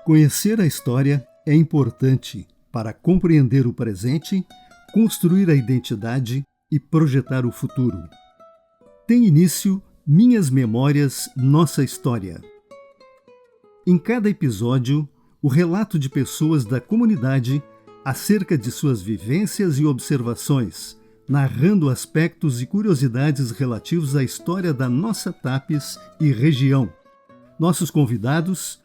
Conhecer a história é importante para compreender o presente, construir a identidade e projetar o futuro. Tem início Minhas Memórias, Nossa História. Em cada episódio, o relato de pessoas da comunidade acerca de suas vivências e observações, narrando aspectos e curiosidades relativos à história da nossa Tapes e região. Nossos convidados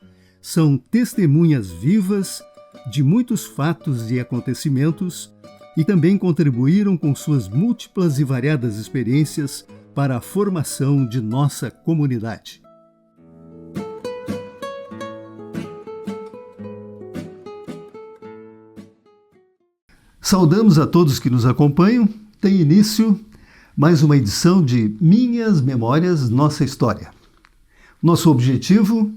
são testemunhas vivas de muitos fatos e acontecimentos e também contribuíram com suas múltiplas e variadas experiências para a formação de nossa comunidade. Saudamos a todos que nos acompanham. Tem início mais uma edição de Minhas Memórias, Nossa História. Nosso objetivo: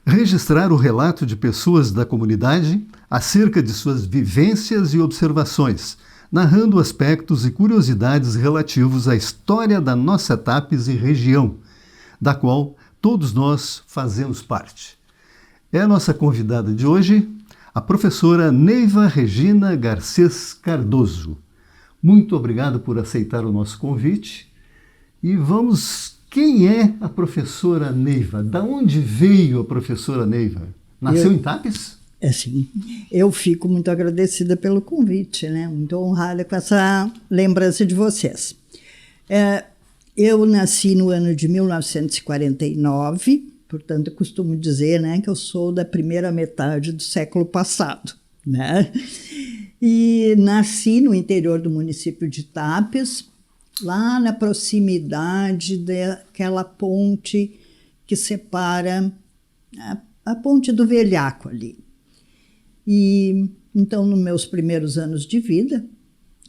registrar o relato de pessoas da comunidade acerca de suas vivências e observações, narrando aspectos e curiosidades relativos à história da nossa Tapes e região, da qual todos nós fazemos parte. É a nossa convidada de hoje, a professora Neiva Regina Garcês Cardoso. Muito obrigado por aceitar o nosso convite. E quem é a professora Neiva? Da onde veio a professora Neiva? Nasceu em Tapes? Sim. Eu fico muito agradecida pelo convite, né? Muito honrada com essa lembrança de vocês. Eu nasci no ano de 1949, portanto, eu costumo dizer, né, que eu sou da primeira metade do século passado, né? E nasci no interior do município de Tapes, lá na proximidade daquela ponte que separa a ponte do Velhaco ali. E então, nos meus primeiros anos de vida,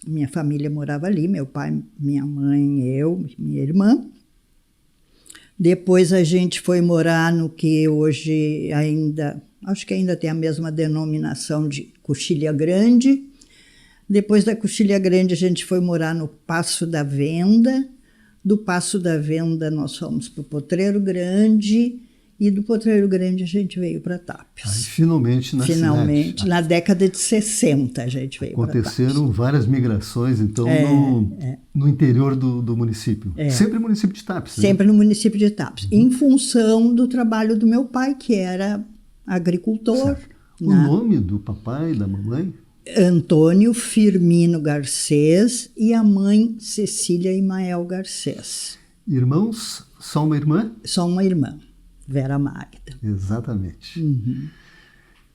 minha família morava ali, meu pai, minha mãe, eu, minha irmã. Depois a gente foi morar no que hoje acho que ainda tem a mesma denominação de Coxilha Grande. Depois da Coxilha Grande, a gente foi morar no Passo da Venda. Do Passo da Venda, nós fomos para o Potreiro Grande. E do Potreiro Grande, a gente veio para Tapes. Aí, finalmente, cidade. Na década de 60, a gente veio para Tapes. Aconteceram várias migrações, então, no interior do município. Sempre no município de Tapes. Sempre no município de Tapes. Em função do trabalho do meu pai, que era agricultor. Certo. O nome do papai e da mamãe? Antônio Firmino Garcês e a mãe Cecília Imael Garcês. Irmãos? Só uma irmã? Só uma irmã, Vera Magda. Exatamente.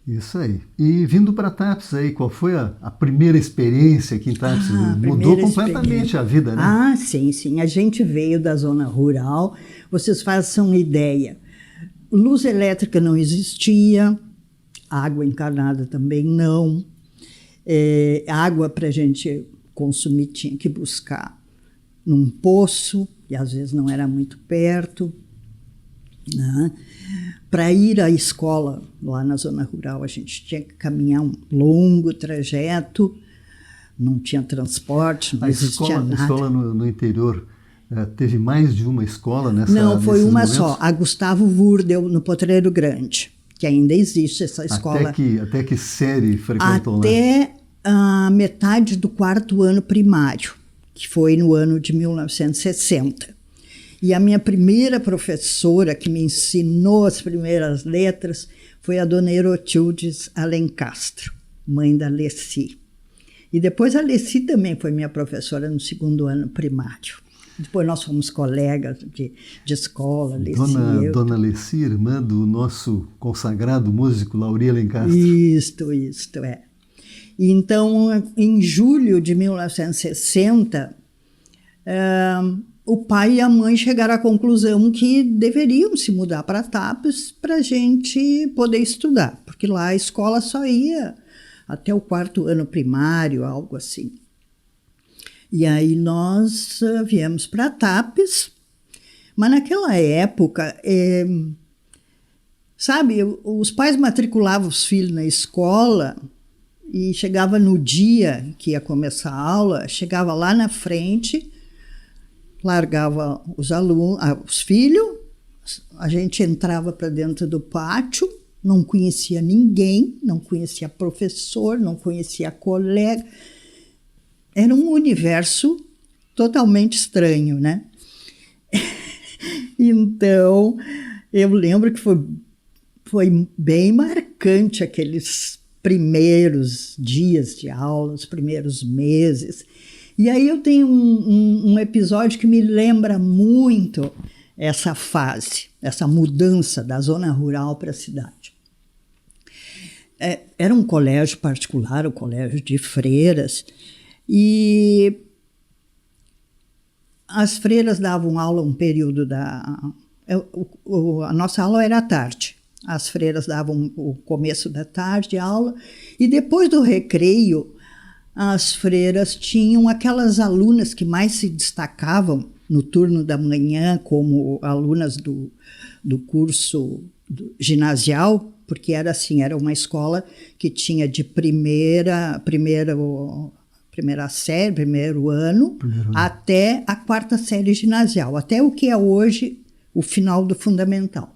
Isso aí. E vindo para Tapes aí, qual foi a primeira experiência aqui em Tapes? Mudou completamente a vida, né? Sim. A gente veio da zona rural. Vocês façam ideia. Luz elétrica não existia, água encanada também não. Água para a gente consumir tinha que buscar num poço, e às vezes não era muito perto, né? Para ir à escola lá na zona rural, a gente tinha que caminhar um longo trajeto, não tinha transporte, não existia nada. A escola no interior teve mais de uma escola nessa? Não, foi uma momentos? só, a Gustavo Wurdel, no Potreiro Grande, que ainda existe essa escola. Até que série frequentou lá? Até a metade do 4º ano primário, que foi no ano de 1960. E a minha primeira professora que me ensinou as primeiras letras foi a dona Herotildes Alencastro, mãe da Leci. E depois a Leci também foi minha professora no 2º ano primário. Depois nós fomos colegas de escola, Leci e eu. Dona Leci, irmã do nosso consagrado músico Lauri Alencastro. Isto, é. Então, em julho de 1960, o pai e a mãe chegaram à conclusão que deveriam se mudar para Tapes para a gente poder estudar, porque lá a escola só ia até o 4º ano primário, algo assim. E aí nós viemos para Tapes, mas naquela época, os pais matriculavam os filhos na escola e chegava no dia que ia começar a aula, chegava lá na frente, largava os filhos, a gente entrava para dentro do pátio não conhecia ninguém, não conhecia professor, não conhecia colega. Era um universo totalmente estranho, né? Então, eu lembro que foi bem marcante aqueles primeiros dias de aula, os primeiros meses. E aí eu tenho um episódio que me lembra muito essa fase, essa mudança da zona rural para a cidade. Era um colégio particular, o colégio de freiras, e as freiras davam aula um período a nossa aula era à tarde. As freiras davam o começo da tarde aula, e depois do recreio, as freiras tinham aquelas alunas que mais se destacavam no turno da manhã, como alunas do curso ginasial, porque era assim, era uma escola que tinha de primeira série, primeiro ano, até a quarta série ginasial, até o que é hoje o final do fundamental.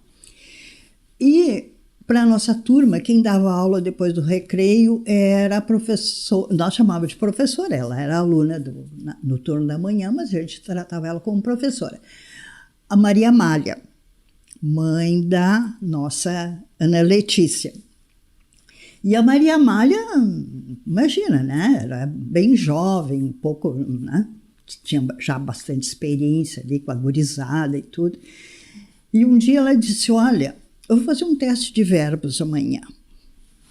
E para a nossa turma, quem dava aula depois do recreio era a professora, nós chamávamos de professora, ela era aluna no turno da manhã, mas a gente tratava ela como professora. A Maria Amália, mãe da nossa Ana Letícia. E a Maria Amália, imagina, né? Era bem jovem, um pouco, né? Tinha já bastante experiência ali com a gurizada e tudo. E um dia ela disse, olha, eu vou fazer um teste de verbos amanhã.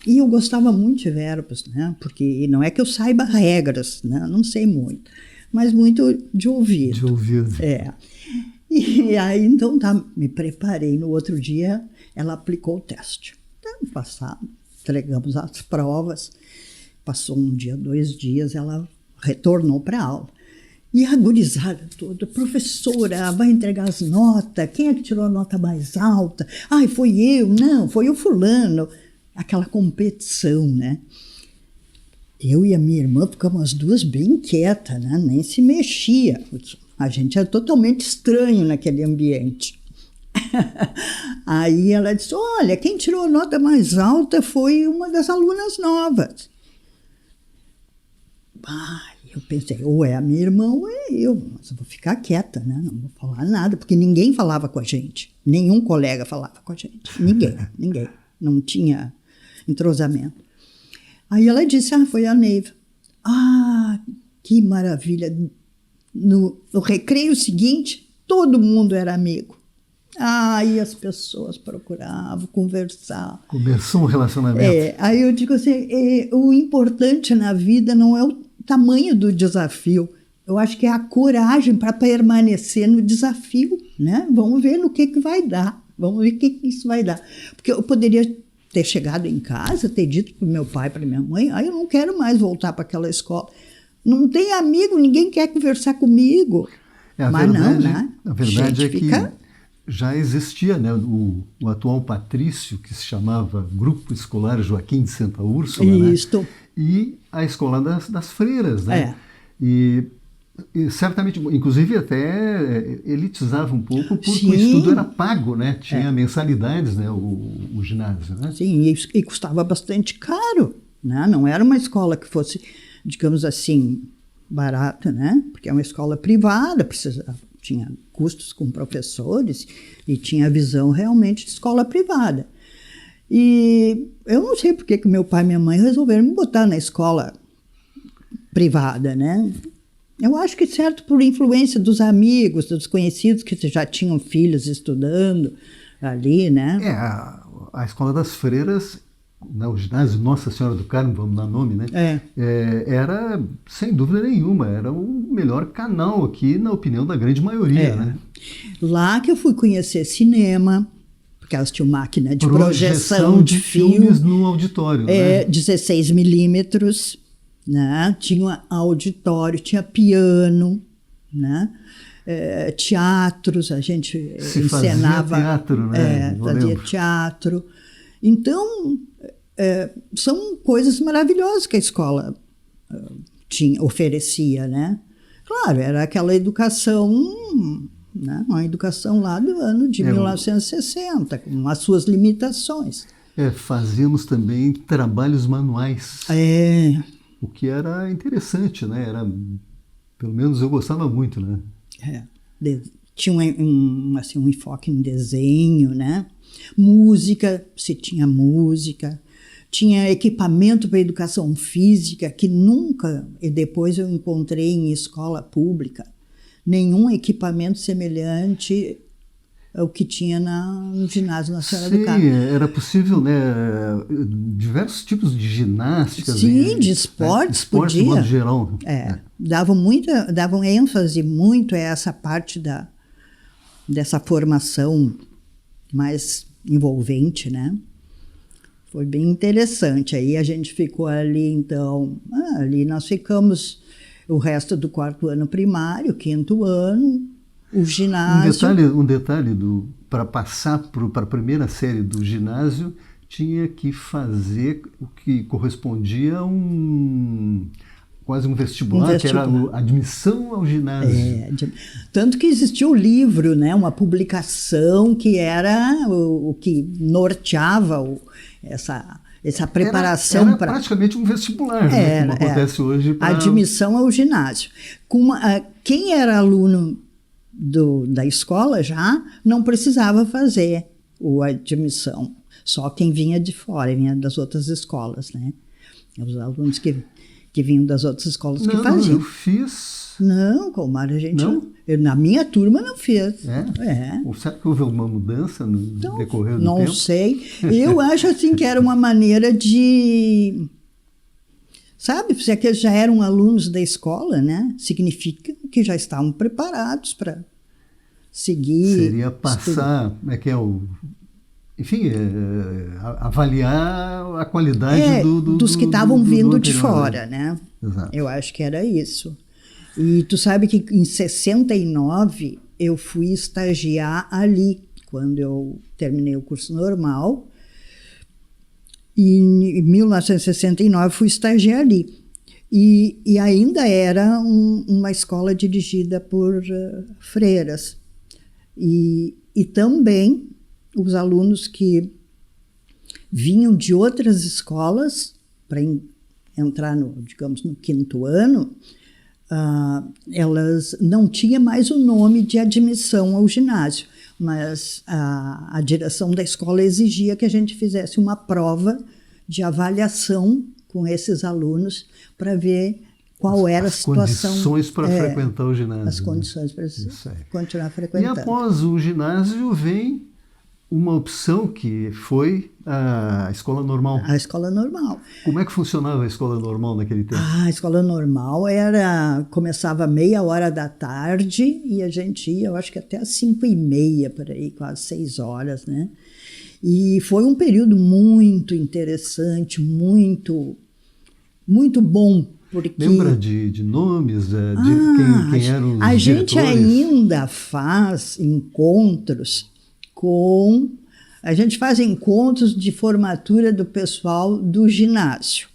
E eu gostava muito de verbos, né? Porque não é que eu saiba regras, né? Eu não sei muito, mas muito de ouvido. De ouvido. E aí, então, me preparei. No outro dia, ela aplicou o teste. Então, passado, entregamos as provas. Passou um dia, 2 dias, ela retornou para a aula. E a gurizada toda, professora, vai entregar as notas, quem é que tirou a nota mais alta? Ai, foi eu, não, foi o fulano. Aquela competição, né? Eu e a minha irmã ficamos as duas bem quietas, né? Nem se mexia. A gente era totalmente estranho naquele ambiente. Aí ela disse, olha, quem tirou a nota mais alta foi uma das alunas novas. Eu pensei, ou é a minha irmã ou é eu, mas eu vou ficar quieta, né? Não vou falar nada, porque ninguém falava com a gente, nenhum colega falava com a gente, ninguém, não tinha entrosamento. Aí ela disse, foi a Neiva. Que maravilha, no recreio seguinte, todo mundo era amigo. E as pessoas procuravam conversar. Começou um relacionamento. Aí eu digo assim, o importante na vida não é o tamanho do desafio. Eu acho que é a coragem para permanecer no desafio, né? Vamos ver no que vai dar. Vamos ver o que isso vai dar. Porque eu poderia ter chegado em casa, ter dito para o meu pai, para minha mãe, eu não quero mais voltar para aquela escola. Não tem amigo, ninguém quer conversar comigo. Mas não, né? A verdade é que já existia, né, o atual patrício, que se chamava Grupo Escolar Joaquim de Santa Úrsula, Isto. Né? E a Escola das Freiras, né? E certamente, inclusive até elitizava um pouco, porque o estudo era pago, né? Tinha mensalidades, né? O ginásio, né? Sim, e custava bastante caro, né? Não era uma escola que fosse, digamos assim, barata, né? Porque é uma escola privada, tinha custos com professores e tinha visão realmente de escola privada. E eu não sei por que meu pai e minha mãe resolveram me botar na escola privada, né? Eu acho que certo por influência dos amigos, dos conhecidos que já tinham filhos estudando ali, né? A Escola das Freiras, o ginásio Nossa Senhora do Carmo, vamos dar nome, né? Era, sem dúvida nenhuma, era o melhor canal aqui, na opinião da grande maioria, né? Lá que eu fui conhecer cinema, porque elas tinham máquina de projeção de filmes no auditório, né? 16 milímetros, né? Tinha auditório, tinha piano, né? Teatros, a gente encenava. Fazia teatro, né? Fazia teatro. Então, são coisas maravilhosas que a escola oferecia, né? Claro, era aquela educação, né? Uma educação lá do ano de 1960, com as suas limitações. Fazíamos também trabalhos manuais, o que era interessante, né? Pelo menos eu gostava muito, né? Tinha um enfoque em desenho, né? Música, se tinha música. Tinha equipamento para educação física, que nunca, e depois eu encontrei em escola pública, nenhum equipamento semelhante ao que tinha no ginásio Nacional do Carmo. Sim, era possível, né? Diversos tipos de ginásticas. Sim, de esportes, esportes podia. de modo geral. Davam ênfase muito a essa parte dessa formação mais envolvente, né? Foi bem interessante. Aí a gente ficou ali, então... ali nós ficamos o resto do 4º ano primário, 5º ano, o ginásio... Um detalhe para passar para a primeira série do ginásio, tinha que fazer o que correspondia a quase um vestibular, que era a admissão ao ginásio. Tanto que existiu o livro, né, uma publicação que era o que norteava essa preparação. Era praticamente um vestibular, né, como acontece hoje. A admissão ao ginásio. Quem era aluno da escola já não precisava fazer a admissão. Só quem vinha de fora, vinha das outras escolas, né? Os alunos que vinham das outras escolas que faziam. Eu fiz. Não, Colmar, a gente não? Na minha turma não fez. Será que houve alguma mudança no decorrer do tempo? Não sei. Eu acho assim que era uma maneira de... Sabe, se é que eles já eram alunos da escola, né? Significa que já estavam preparados para seguir. Seria passar, enfim, avaliar a qualidade dos que estavam vindo de anterior, fora, né? Exato. Eu acho que era isso. E tu sabe que em 69 eu fui estagiar ali, quando eu terminei o curso normal. E em 1969 fui estagiar ali. E ainda era uma escola dirigida por freiras. E também os alunos que vinham de outras escolas para entrar no 5º ano, elas não tinham mais o nome de admissão ao ginásio, mas a direção da escola exigia que a gente fizesse uma prova de avaliação com esses alunos para ver qual era a situação. As condições para frequentar o ginásio. As condições para continuar frequentando. E após o ginásio vem uma opção que foi a escola normal. A escola normal. Como é que funcionava a escola normal naquele tempo? A escola normal começava 13h da tarde e a gente ia, eu acho que até às 5h30, por aí, quase 6 horas, né? E foi um período muito interessante, muito, muito bom. Porque... Lembra de nomes, de quem eram os A gente diretores? ainda faz encontros a gente faz encontros de formatura do pessoal do ginásio,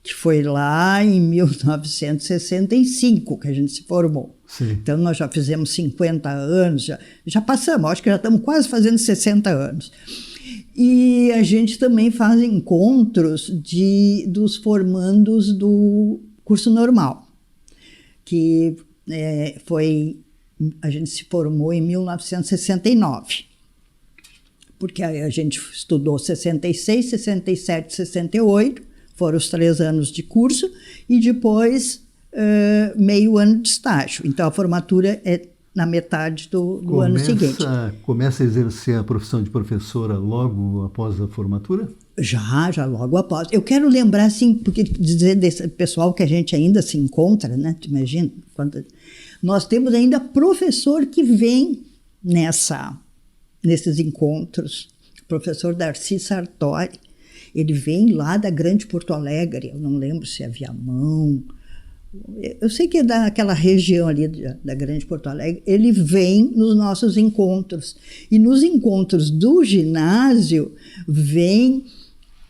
que foi lá em 1965 que a gente se formou. Sim. Então, nós já fizemos 50 anos, já passamos, acho que já estamos quase fazendo 60 anos. E a gente também faz encontros dos formandos do curso normal, que a gente se formou em 1969, porque a gente estudou 66, 67, 68, foram os 3 anos de curso, e depois meio ano de estágio. Então, a formatura é na metade do ano seguinte. Começa a exercer a profissão de professora logo após a formatura? Já logo após. Eu quero lembrar, assim, porque dizer desse pessoal que a gente ainda se encontra, né? Tu imagina? Nós temos ainda professor que vem nesses encontros. O professor Darcy Sartori, ele vem lá da Grande Porto Alegre, eu não lembro se é Viamão, eu sei que é daquela região ali da Grande Porto Alegre. Ele vem nos nossos encontros. E nos encontros do ginásio vem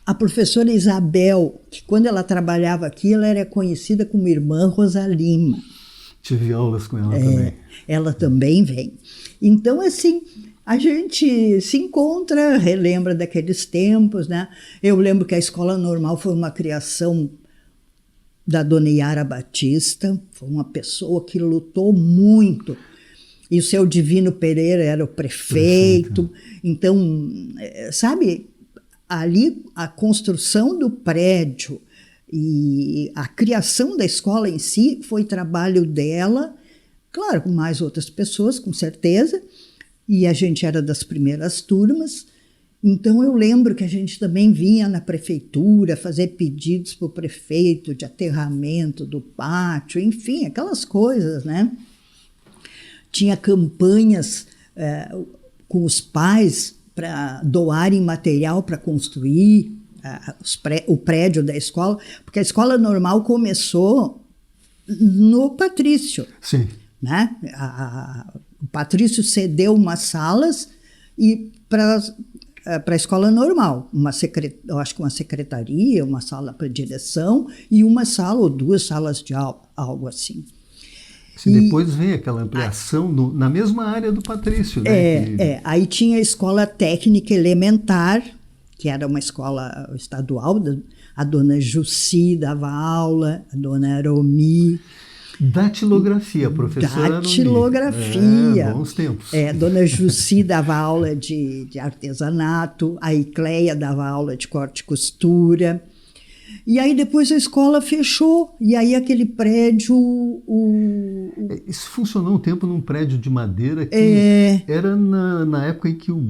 a professora Isabel, que quando ela trabalhava aqui, ela era conhecida como Irmã Rosa Lima. Tive aulas com ela também. Ela também vem. Então, assim, a gente se encontra, relembra daqueles tempos, né? Eu lembro que a Escola Normal foi uma criação da dona Yara Batista, foi uma pessoa que lutou muito. E o seu Divino Pereira era o prefeito. Então, sabe, ali a construção do prédio e a criação da escola em si foi trabalho dela, claro, com mais outras pessoas, com certeza, e a gente era das primeiras turmas. Então, eu lembro que a gente também vinha na prefeitura fazer pedidos para o prefeito de aterramento do pátio, enfim, aquelas coisas, né? Tinha campanhas com os pais para doarem material para construir o prédio da escola, porque a Escola Normal começou no Patrício. Sim. Né? O Patrício cedeu umas salas e para a Escola Normal, eu acho que uma secretaria, uma sala para direção e uma sala ou duas salas de aula, algo assim. Depois vem aquela ampliação na mesma área do Patrício, né? Aí tinha a Escola Técnica Elementar, que era uma escola estadual, a dona Jussi dava aula, a dona Aromi. Datilografia, professora Datilografia. Bons tempos. Dona Jussi dava aula de artesanato, a Icleia dava aula de corte e costura. E aí depois a escola fechou, e aí aquele prédio... Isso funcionou um tempo num prédio de madeira que era na época em que o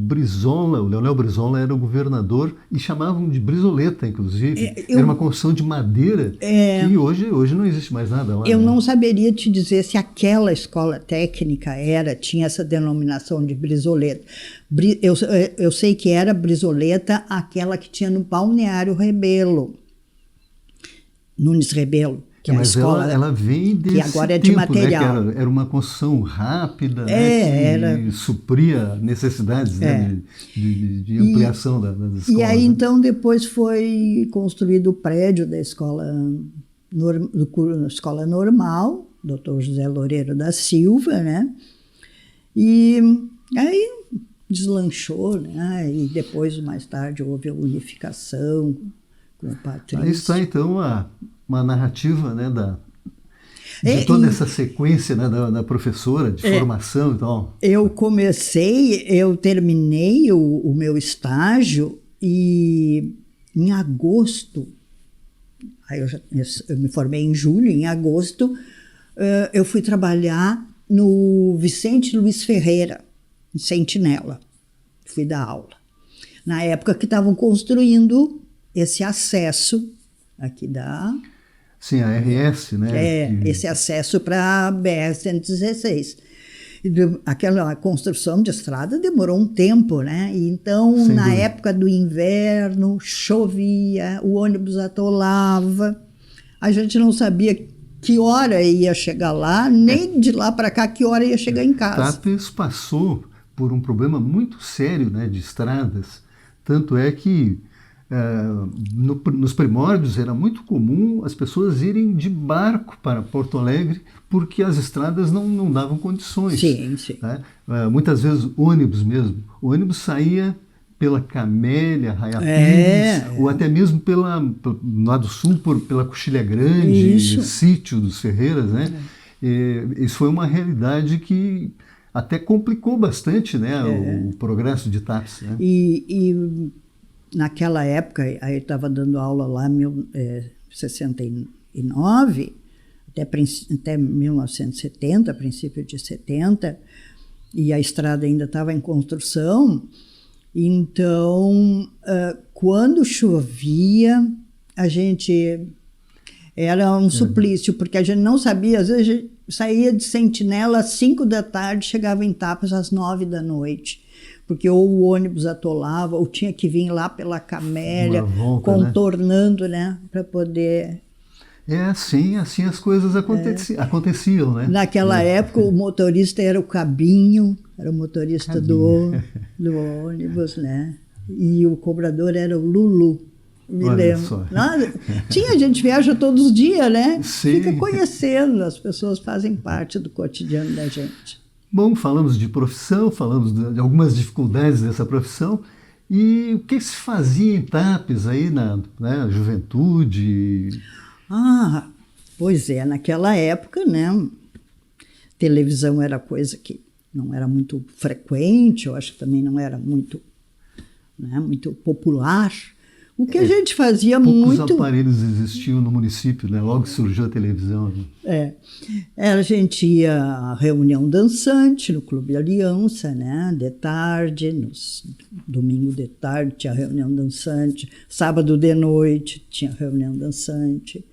Leonel Brizola era o governador, e chamavam de Brizoleta, inclusive. Era uma construção de madeira que hoje não existe mais nada lá. Eu não saberia te dizer se aquela escola técnica tinha essa denominação de Brizoleta. Eu sei que era Brizoleta aquela que tinha no Balneário Rebelo. Nunes Rebelo, que é a escola... ela vem desse que agora é tempo, de material. Né, que era uma construção rápida, né, que supria necessidades de ampliação das escolas. E aí, então, depois foi construído o prédio da escola normal, Dr. José Loureiro da Silva, né? E aí deslanchou, né? E depois, mais tarde, houve a unificação com o Patrício. Aí está, então, uma narrativa, né, de toda essa sequência, né, da professora, de formação e tal. Eu terminei o meu estágio e em agosto, aí eu me formei em julho, em agosto eu fui trabalhar no Vicente Luiz Ferreira, em Sentinela. Fui dar aula. Na época que estavam construindo esse acesso aqui da... Sim, a RS, né? Esse acesso para a BR-116. Aquela construção de estrada demorou um tempo, né? Então, na época do inverno, chovia, o ônibus atolava, a gente não sabia que hora ia chegar lá, nem de lá para cá que hora ia chegar em casa. Tapes passou por um problema muito sério, né, de estradas, tanto é que nos primórdios era muito comum as pessoas irem de barco para Porto Alegre porque as estradas não davam condições. Sim. Né? Muitas vezes ônibus mesmo. O ônibus saía pela Camélia, Raia Pires, ou até mesmo pelo lado sul, pela Coxilha Grande, sítio dos Ferreiras. Né? Isso foi uma realidade que até complicou bastante, né, o progresso de Tapes. Né? Naquela época, aí eu estava dando aula lá em 69, até 1970, princípio de 70, e a estrada ainda estava em construção. Então, quando chovia, a gente... Era um suplício, porque a gente não sabia, às vezes a gente saía de Sentinela às 5 da tarde, chegava em Tapes às 9 da noite. Porque ou o ônibus atolava, ou tinha que vir lá pela Camélia, contornando, né, para poder... Assim as coisas aconteciam, né? Naquela época, o motorista era o Cabinho, era o motorista do ônibus, né? E o cobrador era o Lulu, me lembro. A gente viaja todos os dias, né? Sim. Fica conhecendo, as pessoas fazem parte do cotidiano da gente. Bom, falamos de profissão, falamos de algumas dificuldades dessa profissão. E o que se fazia em Tapes aí na, né, juventude? Ah, pois é, naquela época, né, televisão era coisa que não era muito frequente, eu acho que também não era muito, né, muito popular. O que a gente fazia Poucos muito... aparelhos existiam no município, né? Logo surgiu a televisão. Né? A gente ia à reunião dançante no Clube Aliança, né? De tarde, domingo de tarde tinha reunião dançante, sábado de noite tinha reunião dançante,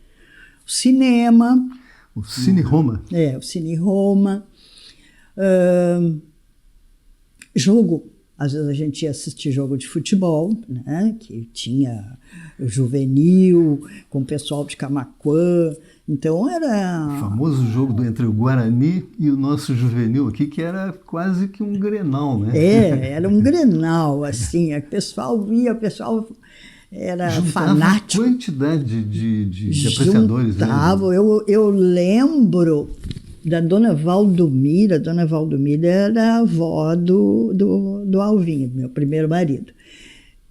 o cinema. O Cine Roma. O Cine Roma. Jogo. Às vezes a gente ia assistir jogo de futebol, né, que tinha o juvenil, com o pessoal de Camaquã. Então era... O famoso jogo entre o Guarani e o nosso juvenil aqui, que era quase que um Grenal, né? Era um Grenal, assim. O pessoal via, o pessoal era fanático. Quantidade de apreciadores. Juntava. Né? Eu lembro da Dona Valdomira. A Dona Valdomira era a avó do Alvinho, meu primeiro marido.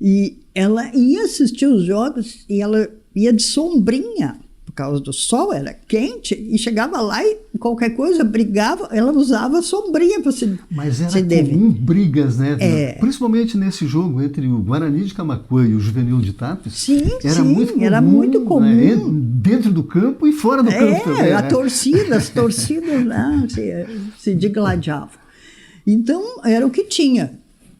E ela ia assistir os jogos e ela ia de sombrinha, por causa do sol, era quente, e chegava lá e qualquer coisa, brigava, ela usava sombrinha para se... Mas era comum brigas, né? Principalmente nesse jogo entre o Guarani de Camaquã e o Juvenil de Tapes. Sim, era muito comum. Né? Dentro do campo e fora do campo também. As torcidas né, se digladiavam. Então, era o que tinha,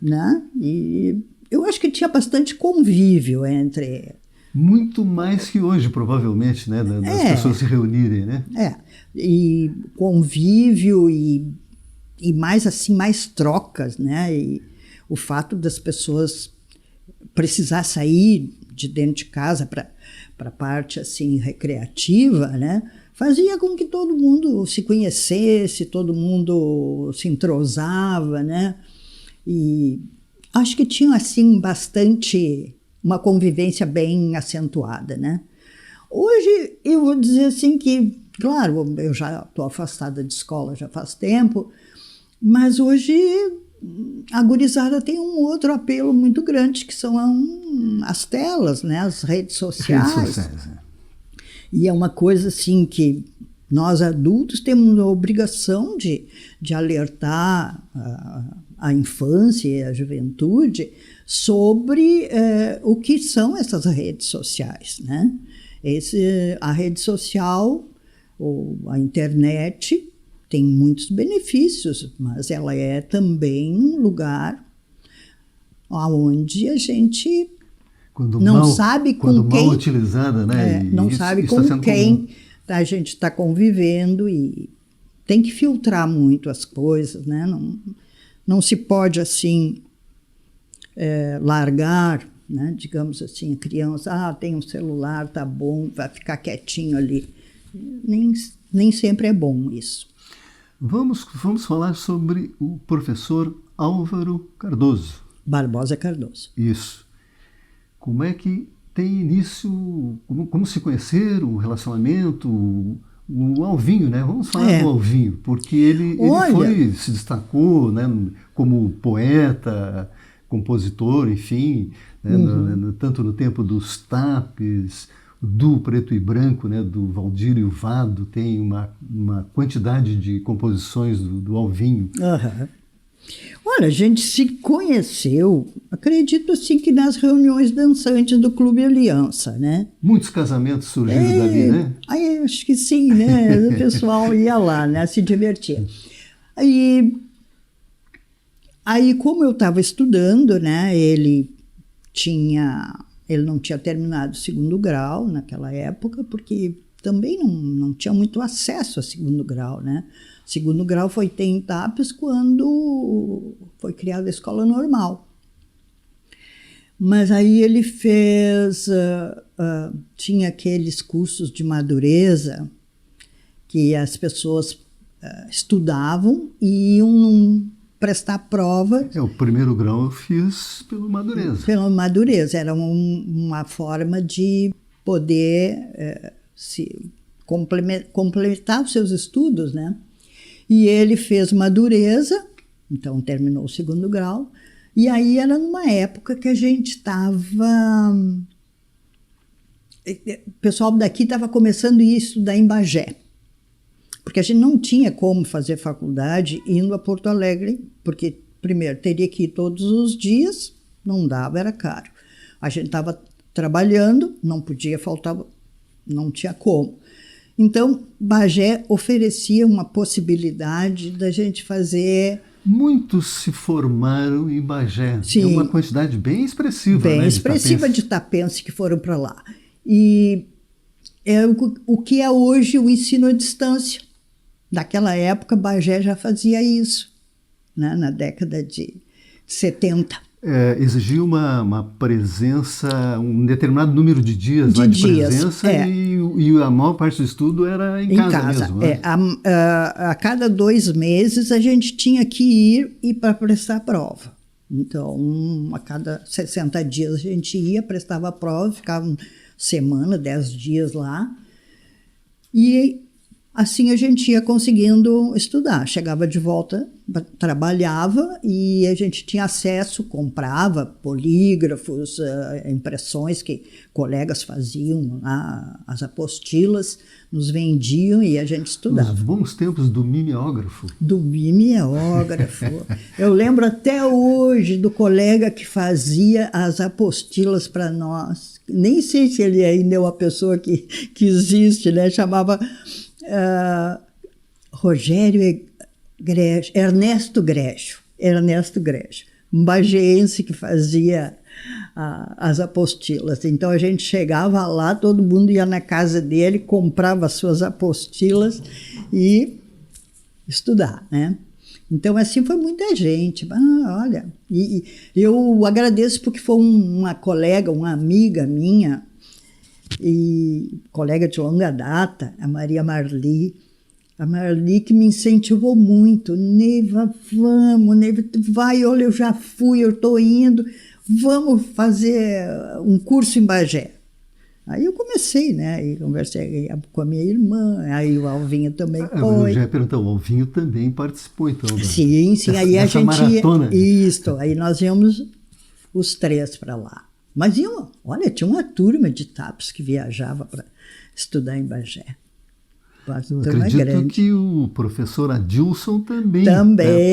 né? E eu acho que tinha bastante convívio entre... Muito mais que hoje, provavelmente, né? Das pessoas se reunirem, né? E convívio e mais assim, mais trocas, né? E o fato das pessoas precisar sair de dentro de casa para a parte assim recreativa, né? Fazia com que todo mundo se conhecesse, todo mundo se entrosava, né? E acho que tinha assim bastante... uma convivência bem acentuada, né? Hoje, eu vou dizer assim que, claro, eu já estou afastada de escola já faz tempo, mas hoje a gurizada tem um outro apelo muito grande, que são as telas, né? As redes sociais. E é uma coisa assim que nós adultos temos a obrigação de alertar a infância e a juventude sobre o que são essas redes sociais, né? A rede social, ou a internet, tem muitos benefícios, mas ela é também um lugar onde a gente sabe com quem... mal utilizada, né? Não sabe com quem a gente está convivendo e tem que filtrar muito as coisas, né? Não se pode, assim, largar, né? Digamos assim, a criança, tem um celular, tá bom, vai ficar quietinho ali. Nem sempre é bom isso. Vamos falar sobre o professor Álvaro Cardoso. Barbosa Cardoso. Isso. Como é que tem início, como se conhecer, o relacionamento, o Alvinho, né? Vamos falar do Alvinho, porque ele se destacou, né, como poeta, compositor, enfim, né, tanto no tempo dos Tapes, do Preto e Branco, né, do Valdir e o Vado, tem uma quantidade de composições do Alvinho. Olha, a gente se conheceu, acredito assim que nas reuniões dançantes do Clube Aliança, né? Muitos casamentos surgindo dali, né? Acho que sim, né? O pessoal ia lá, né? Se divertir. Aí, como eu estava estudando, né? Ele não tinha terminado o segundo grau naquela época, porque também não tinha muito acesso a segundo grau, né? Segundo grau foi ter em Tapes quando foi criada a escola normal. Mas aí ele tinha aqueles cursos de madureza que as pessoas estudavam e iam prestar prova. O primeiro grau eu fiz pelo Madureza. Pelo Madureza, era uma forma de poder se complementar os seus estudos, né? E ele fez Madureza, então terminou o 2º grau, e aí era numa época que a gente estava... O pessoal daqui estava começando a estudar em Bagé, porque a gente não tinha como fazer faculdade indo a Porto Alegre, porque, primeiro, teria que ir todos os dias, não dava, era caro. A gente estava trabalhando, não podia faltar, não tinha como. Então, Bagé oferecia uma possibilidade da gente fazer... Muitos se formaram em Bagé. Sim, é uma quantidade bem expressiva, bem né, expressiva de tapense que foram para lá. E é o que é hoje o ensino à distância. Naquela época, Bagé já fazia isso, né, na década de 70. Exigia uma presença, um determinado número de dias de presença, e a maior parte do estudo era em casa mesmo. Né? A cada 2 meses a gente tinha que ir e para prestar a prova. Então, a cada 60 dias a gente ia, prestava a prova, ficava uma semana, 10 dias lá, e assim a gente ia conseguindo estudar. Chegava de volta, trabalhava e a gente tinha acesso, comprava polígrafos, impressões que colegas faziam, as apostilas, nos vendiam e a gente estudava. Os bons tempos do mimeógrafo. Do mimeógrafo. Eu lembro até hoje do colega que fazia as apostilas para nós. Nem sei se ele ainda é uma pessoa que existe, né? Chamava... Ernesto Grégio, um bageense que fazia as apostilas. Então a gente chegava lá, todo mundo ia na casa dele, comprava as suas apostilas e estudar, né? Então assim foi muita gente. Olha, e eu agradeço porque foi uma colega, uma amiga minha, e colega de longa data, a Maria Marli. A Marli que me incentivou muito. Neiva, vamos, Neiva, vai, olha, eu já fui, eu estou indo, vamos fazer um curso em Bagé. Aí eu comecei, né? E conversei com a minha irmã, aí o Alvinho também foi. Eu já ia perguntar, o Alvinho também participou, então. Sim, aí a gente maratona. Isso, aí nós íamos os 3 para lá. Mas olha, tinha uma turma de TAPs que viajava para estudar em Bagé. Eu acredito que o professor Adilson também.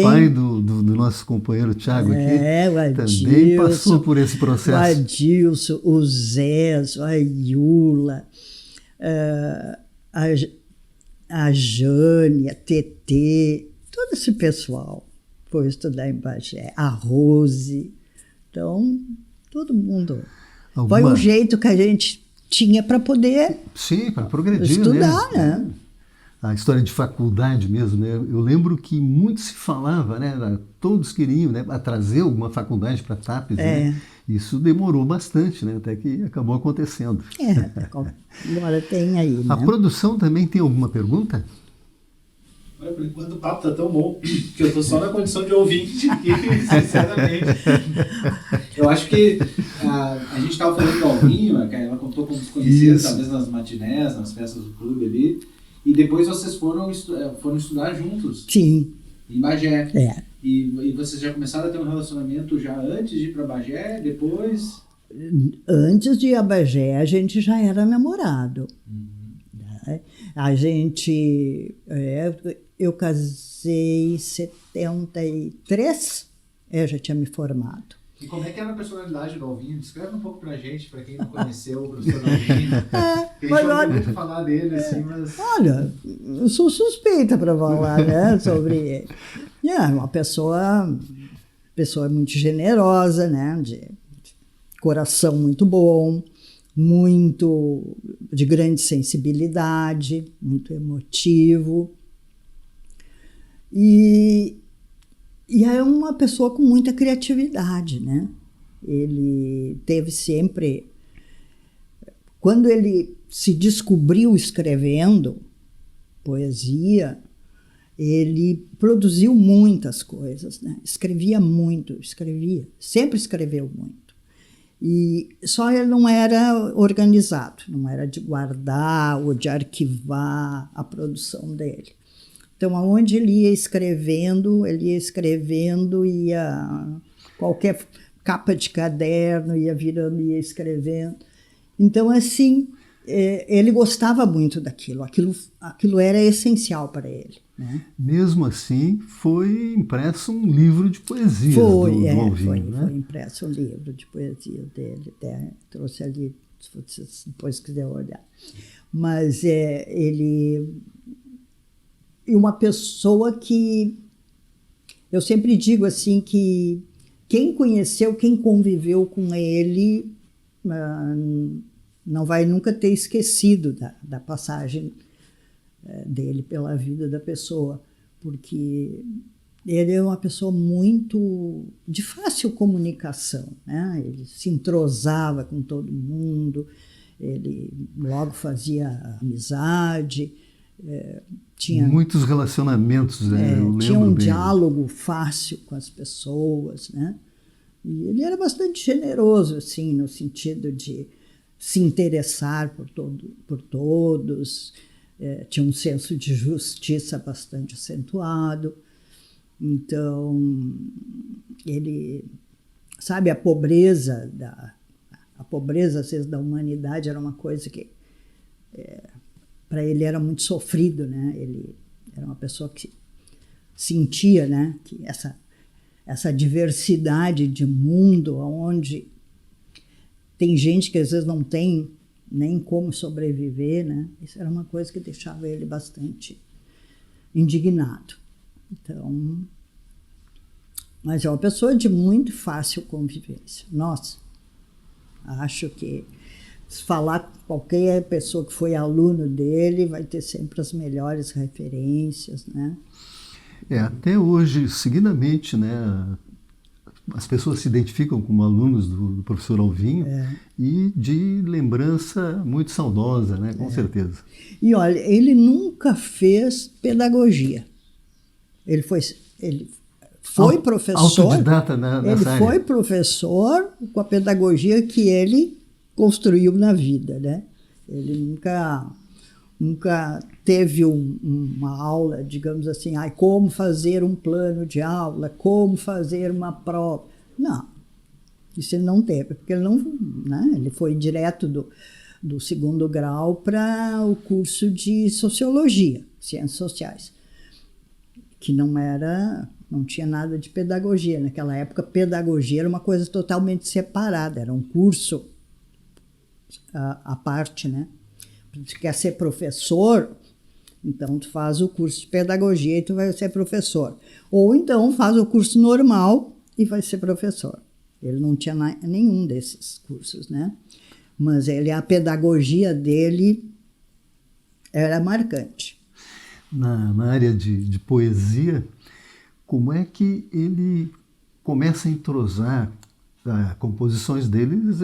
Pai do nosso companheiro Tiago aqui. O Adilson, também passou por esse processo. O Adilson, o Zé, a Iula, a Jane, a Tetê, todo esse pessoal foi estudar em Bagé. A Rose. Então, todo mundo. Foi um jeito que a gente tinha para poder para progredir, estudar, né? A história de faculdade mesmo, né? Eu lembro que muito se falava, né? Todos queriam, né, trazer alguma faculdade para TAPES, né? Isso demorou bastante, né? Até que acabou acontecendo. Agora tem aí, né? A produção também tem alguma pergunta? Olha, por enquanto o papo tá tão bom que eu tô só na condição de ouvinte aqui, sinceramente. Eu acho que a gente estava falando do Alvinho, ela contou como se conhecia, talvez nas matinés, nas festas do clube ali, e depois vocês foram estudar juntos. Sim. Em Bagé. E vocês já começaram a ter um relacionamento já antes de ir para Bagé, depois? Antes de ir a Bagé, a gente já era namorado. Né? A gente... eu casei em 73, eu já tinha me formado. E como é que era a personalidade do Alvinho? Descreve um pouco pra gente, pra quem não conheceu o professor Alvinho. A gente não tem muito falar dele, assim, mas... Olha, eu sou suspeita para falar, né, sobre ele. Uma pessoa muito generosa, né, de coração muito bom, muito de grande sensibilidade, muito emotivo. E é uma pessoa com muita criatividade, né? Ele teve sempre... Quando ele se descobriu escrevendo poesia, ele produziu muitas coisas, né? Escrevia muito, sempre escreveu muito. E só ele não era organizado, não era de guardar ou de arquivar a produção dele. Então, aonde ele ia escrevendo, ia qualquer capa de caderno, ia virando, ia escrevendo. Então, assim, ele gostava muito daquilo. Aquilo era essencial para ele, né? Mesmo assim, foi impresso um livro de poesia do Alvinho, né? Foi impresso um livro de poesia dele. Até trouxe ali, se você depois quiser olhar. Mas ele... E uma pessoa que... Eu sempre digo assim que quem conheceu, quem conviveu com ele, não vai nunca ter esquecido da passagem dele pela vida da pessoa, porque ele é uma pessoa muito de fácil comunicação, né? Ele se entrosava com todo mundo, ele logo fazia amizade, tinha muitos relacionamentos, né? Eu tinha lembro um bem. diálogo fácil com as pessoas, né? E ele era bastante generoso, assim, no sentido de se interessar por todos, tinha um senso de justiça bastante acentuado. Então, ele, sabe, a pobreza, às vezes, da humanidade era uma coisa que, para ele, era muito sofrido, né? Ele era uma pessoa que sentia, né, que essa diversidade de mundo, onde tem gente que às vezes não tem nem como sobreviver, né? Isso era uma coisa que deixava ele bastante indignado. Então, mas é uma pessoa de muito fácil convivência. Nossa, acho que se falar com qualquer pessoa que foi aluno dele, vai ter sempre as melhores referências, né? Até hoje, seguidamente, né, as pessoas se identificam como alunos do professor Alvinho e de lembrança muito saudosa, né, com certeza. E olha, ele nunca fez pedagogia. Ele foi professor. Autodidata nessa ele área. foi professor com a pedagogia que ele construiu na vida, né? Ele nunca teve uma aula, digamos assim, como fazer um plano de aula, como fazer uma prova. Não, isso ele não teve, porque ele não, né? Ele foi direto do segundo grau para o curso de Sociologia, Ciências Sociais, que não tinha nada de pedagogia. Naquela época, pedagogia era uma coisa totalmente separada, era um curso à parte, né? Tu quer ser professor, então tu faz o curso de pedagogia e tu vai ser professor. Ou então faz o curso normal e vai ser professor. Ele não tinha nenhum desses cursos, né? Mas a pedagogia dele era marcante. Na área de poesia, como é que ele começa a entrosar? Composições deles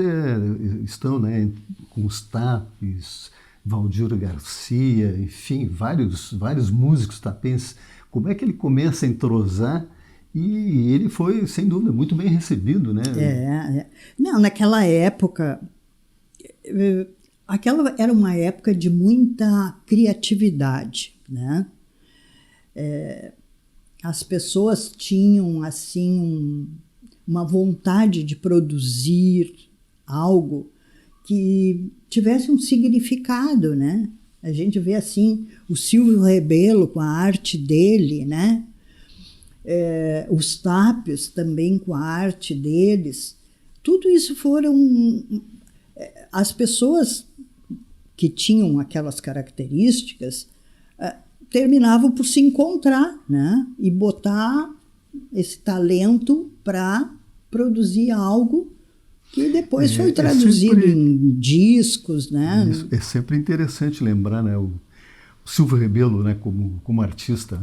estão, né, com os Tapes, Valdir Garcia, enfim, vários músicos tapenses. Como é que ele começa a entrosar? E ele foi, sem dúvida, muito bem recebido, né? Não, naquela época, aquela era uma época de muita criatividade, né? As pessoas tinham, assim, uma vontade de produzir algo que tivesse um significado, né? A gente vê, assim, o Silvio Rebelo com a arte dele, né? Os Tapios também com a arte deles. Tudo isso foram... As pessoas que tinham aquelas características terminavam por se encontrar, né? E botar esse talento para produzir algo que depois foi traduzido em discos, né? É sempre interessante lembrar, né, o Silvio Rebelo, né, como artista.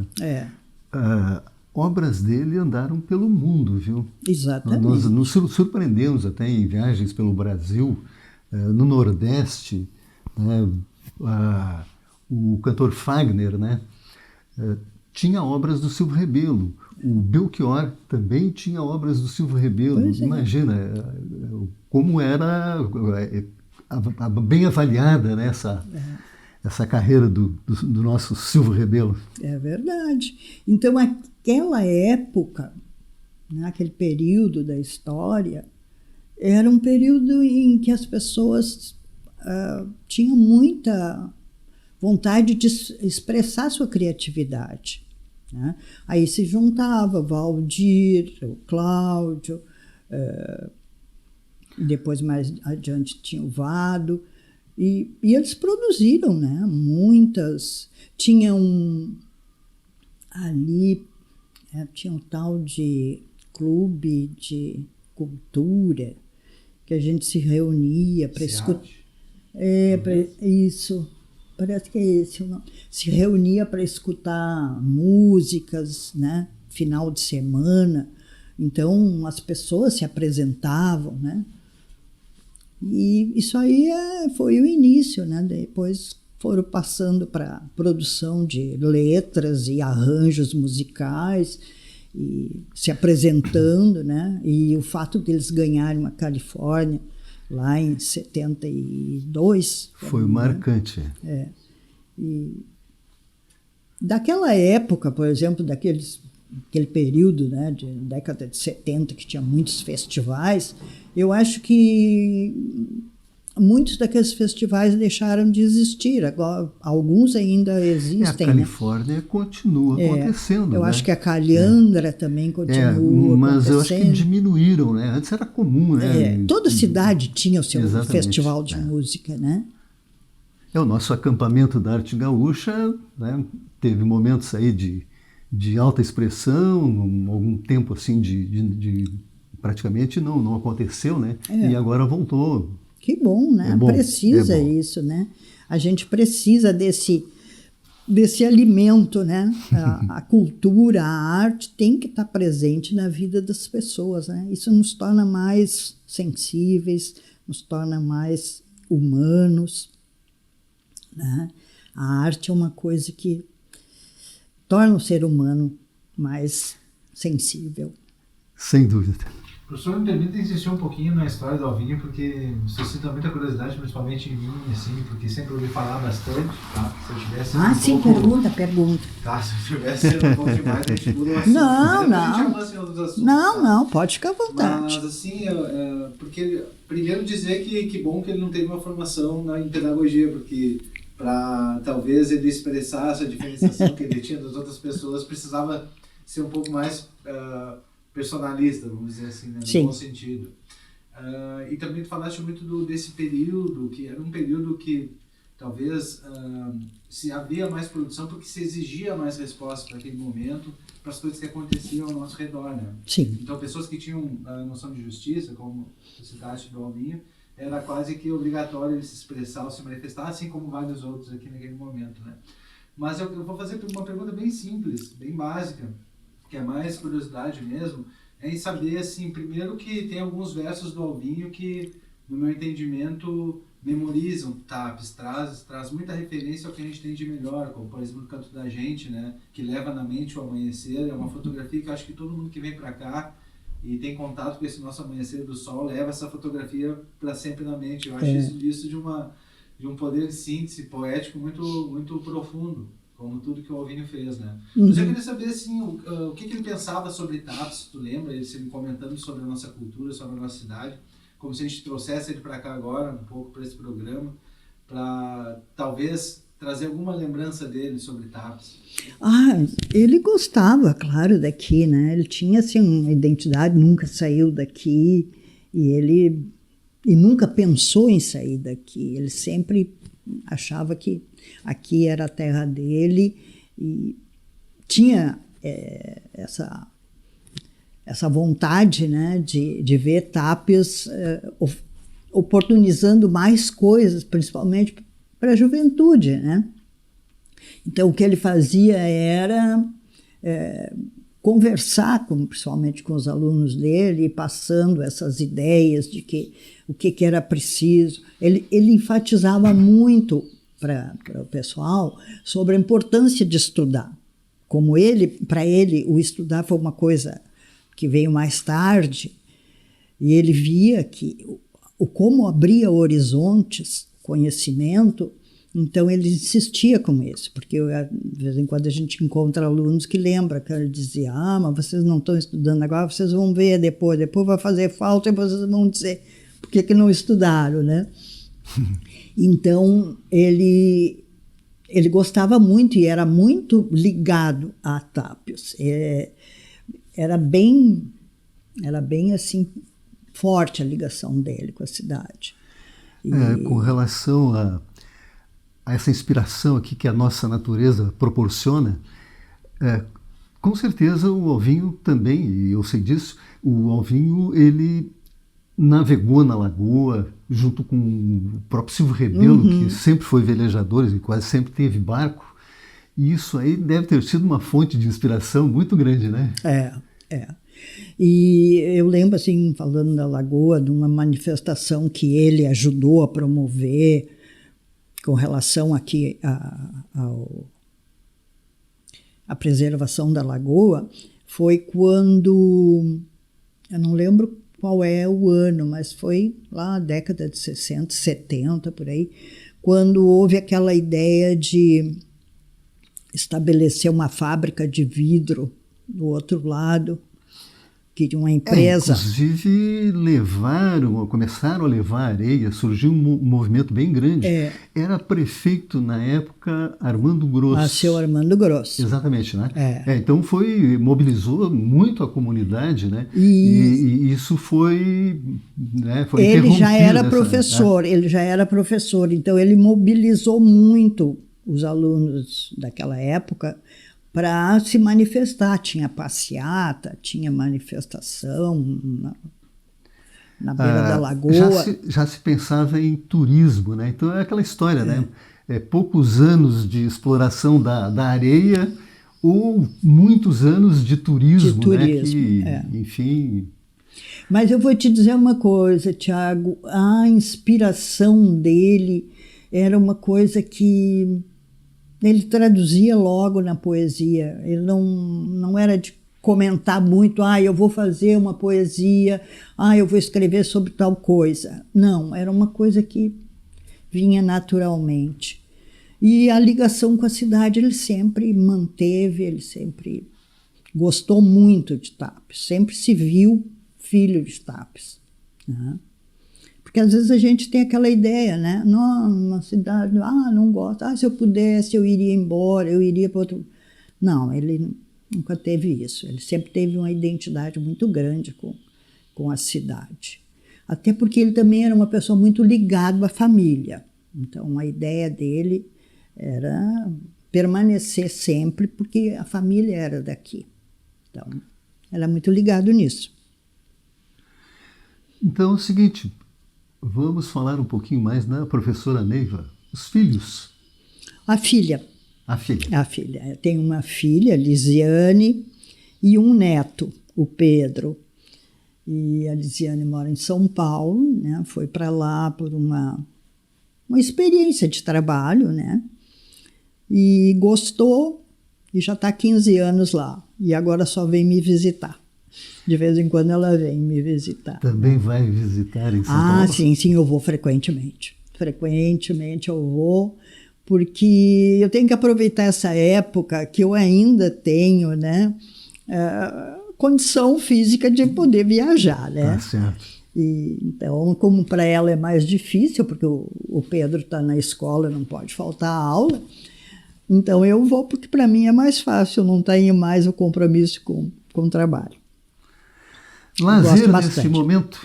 Obras dele andaram pelo mundo, viu? Exatamente. Nós nos surpreendemos até em viagens pelo Brasil, no Nordeste, né, o cantor Fagner, né, tinha obras do Silvio Rebelo. O Belchior também tinha obras do Silvio Rebelo. Imagina como era bem avaliada, né, essa carreira do nosso Silvio Rebelo. É verdade. Então, aquela época, né, aquele período da história, era um período em que as pessoas tinham muita vontade de expressar sua criatividade, né? Aí se juntava Valdir, o Cláudio, depois mais adiante tinha o Vado, e eles produziram, né, muitas. Tinha ali, tinha um tal de clube de cultura, que a gente se reunia para escutar. Isso, parece que é esse o nome. Se reunia para escutar músicas, né, final de semana. Então, as pessoas se apresentavam, né? E isso aí foi o início, né? Depois foram passando para produção de letras e arranjos musicais, e se apresentando, né? E o fato deles ganharem uma Califórnia lá em 72... Foi marcante. E daquela época, por exemplo, aquele período, né, de década de 70, que tinha muitos festivais, eu acho que muitos daqueles festivais deixaram de existir. Agora, alguns ainda existem. A Califórnia, né, continua acontecendo. Eu né? acho que a Calhandra também continua mas acontecendo. eu acho que diminuíram, né? Antes era comum, né? Toda cidade tinha o seu Exatamente, festival de música, né? O nosso acampamento da arte gaúcha, né, teve momentos aí de alta expressão, algum tempo assim praticamente não aconteceu, né? E agora voltou. Que bom, né? Precisa isso, né? A gente precisa desse alimento, né? A cultura, a arte tem que estar presente na vida das pessoas, né? Isso nos torna mais sensíveis, nos torna mais humanos, né? A arte é uma coisa que torna o ser humano mais sensível. Sem dúvida. Professor, me permita insistir um pouquinho na história do Alvinho, porque suscita muita curiosidade, principalmente em mim, assim, porque sempre ouvi falar bastante, tá? Se eu tivesse sim, pergunta. Tá, se eu tivesse um pouco demais, a gente muda o assunto. Não. A gente avança em outros assuntos. Não, pode ficar à vontade. Mas, assim, porque, primeiro dizer que bom que ele não teve uma formação em pedagogia, porque para talvez ele expressar essa diferenciação que ele tinha das outras pessoas, precisava ser um pouco mais personalista, vamos dizer assim, né? No bom sentido. E também tu falaste muito desse período, que era um período que talvez se havia mais produção porque se exigia mais resposta para aquele momento, para as coisas que aconteciam ao nosso redor, né? Sim. Então, pessoas que tinham a noção de justiça, como a cidade do Alvinho, era quase que obrigatório ele se expressar ou se manifestar, assim como vários outros aqui naquele momento, né? Mas eu vou fazer uma pergunta bem simples, bem básica, que é mais curiosidade mesmo, é em saber, assim, primeiro que tem alguns versos do Alvinho que, no meu entendimento, memorizam TAPs, traz muita referência ao que a gente tem de melhor, como, por exemplo, o Canto da Gente, né, que leva na mente o amanhecer, é uma fotografia que eu acho que todo mundo que vem para cá e tem contato com esse nosso amanhecer do sol leva essa fotografia para sempre na mente. Eu acho isso de um poder de síntese poético muito, muito profundo, como tudo que o Alvinho fez, né? Mas eu queria saber, assim, o que ele pensava sobre TAPs, tu lembra? Ele sempre comentando sobre a nossa cultura, sobre a nossa cidade, como se a gente trouxesse ele para cá agora, um pouco para esse programa, para talvez trazer alguma lembrança dele sobre TAPs. Ele gostava, claro, daqui, né? Ele tinha, assim, uma identidade, nunca saiu daqui, e nunca pensou em sair daqui. Ele sempre achava que aqui era a terra dele e tinha essa vontade, né, de ver TAPs oportunizando mais coisas, principalmente para a juventude, né? Então, o que ele fazia era conversar, principalmente com os alunos dele, e passando essas ideias de o que era preciso. Ele enfatizava muito para o pessoal sobre a importância de estudar. Como para ele, o estudar foi uma coisa que veio mais tarde, e ele via que como abria horizontes, conhecimento, Então, ele insistia com isso, porque de vez em quando a gente encontra alunos que lembram, que ele dizia, mas vocês não estão estudando agora, vocês vão ver depois vai fazer falta e vocês vão dizer por que não estudaram, né? Então, ele gostava muito e era muito ligado a Tapios. Era bem assim, forte a ligação dele com a cidade. Com relação a essa inspiração aqui que a nossa natureza proporciona, com certeza o Alvinho também, e eu sei disso, o Alvinho, ele navegou na lagoa junto com o próprio Silvio Rebelo, que sempre foi velejador e quase sempre teve barco, e isso aí deve ter sido uma fonte de inspiração muito grande, né? E eu lembro, assim, falando da lagoa, de uma manifestação que ele ajudou a promover com relação aqui à preservação da lagoa, foi quando, eu não lembro qual é o ano, mas foi lá na década de 60, 70, por aí, quando houve aquela ideia de estabelecer uma fábrica de vidro do outro lado, que uma empresa... inclusive começaram a levar areia, surgiu um movimento bem grande. Era prefeito na época Armando Grosso. Seu Armando Grosso. Exatamente, né? Então mobilizou muito a comunidade, né? E isso foi interrompido. Ele já era professor, então ele mobilizou muito os alunos daquela época para se manifestar. Tinha passeata, tinha manifestação na beira da lagoa. Já se pensava em turismo, né? Então é aquela história, né? Poucos anos de exploração da areia ou muitos anos de turismo, né? Enfim... Mas eu vou te dizer uma coisa, Tiago, a inspiração dele era uma coisa que... ele traduzia logo na poesia, ele não era de comentar muito, eu vou fazer uma poesia, eu vou escrever sobre tal coisa. Não, era uma coisa que vinha naturalmente. E a ligação com a cidade ele sempre manteve, ele sempre gostou muito de Tapios, sempre se viu filho de Tapios, né? Porque às vezes a gente tem aquela ideia, né? Numa cidade, não gosto. Se eu pudesse, eu iria embora, eu iria para outro... Não, ele nunca teve isso. Ele sempre teve uma identidade muito grande com a cidade. Até porque ele também era uma pessoa muito ligada à família. Então, a ideia dele era permanecer sempre, porque a família era daqui. Então, era muito ligado nisso. Então, é o seguinte... vamos falar um pouquinho mais da professora Neiva. Os filhos. A filha. Eu tenho uma filha, Lisiane, e um neto, o Pedro. E a Lisiane mora em São Paulo, né? Foi para lá por uma experiência de trabalho, né? E gostou e já está há 15 anos lá. E agora só vem me visitar. De vez em quando ela vem me visitar. Também vai visitar em São Paulo? Sim, eu vou frequentemente. Frequentemente eu vou, porque eu tenho que aproveitar essa época que eu ainda tenho, né, condição física de poder viajar, né? Tá certo. Então, como para ela é mais difícil, porque o Pedro está na escola, não pode faltar a aula, então eu vou porque para mim é mais fácil, eu não tenho mais o compromisso com o trabalho. Lazer nesse momento?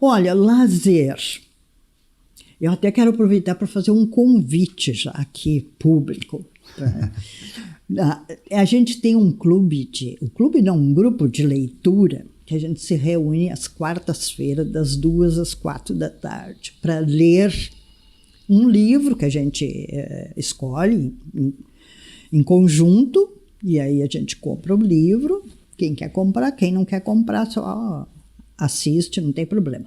Olha, lazer. Eu até quero aproveitar para fazer um convite já aqui, público. A gente tem um grupo de leitura, que a gente se reúne às quartas-feiras, das 2 às 4 da tarde, para ler um livro que a gente escolhe em conjunto, e aí a gente compra o livro. Quem quer comprar, quem não quer comprar, só assiste, não tem problema.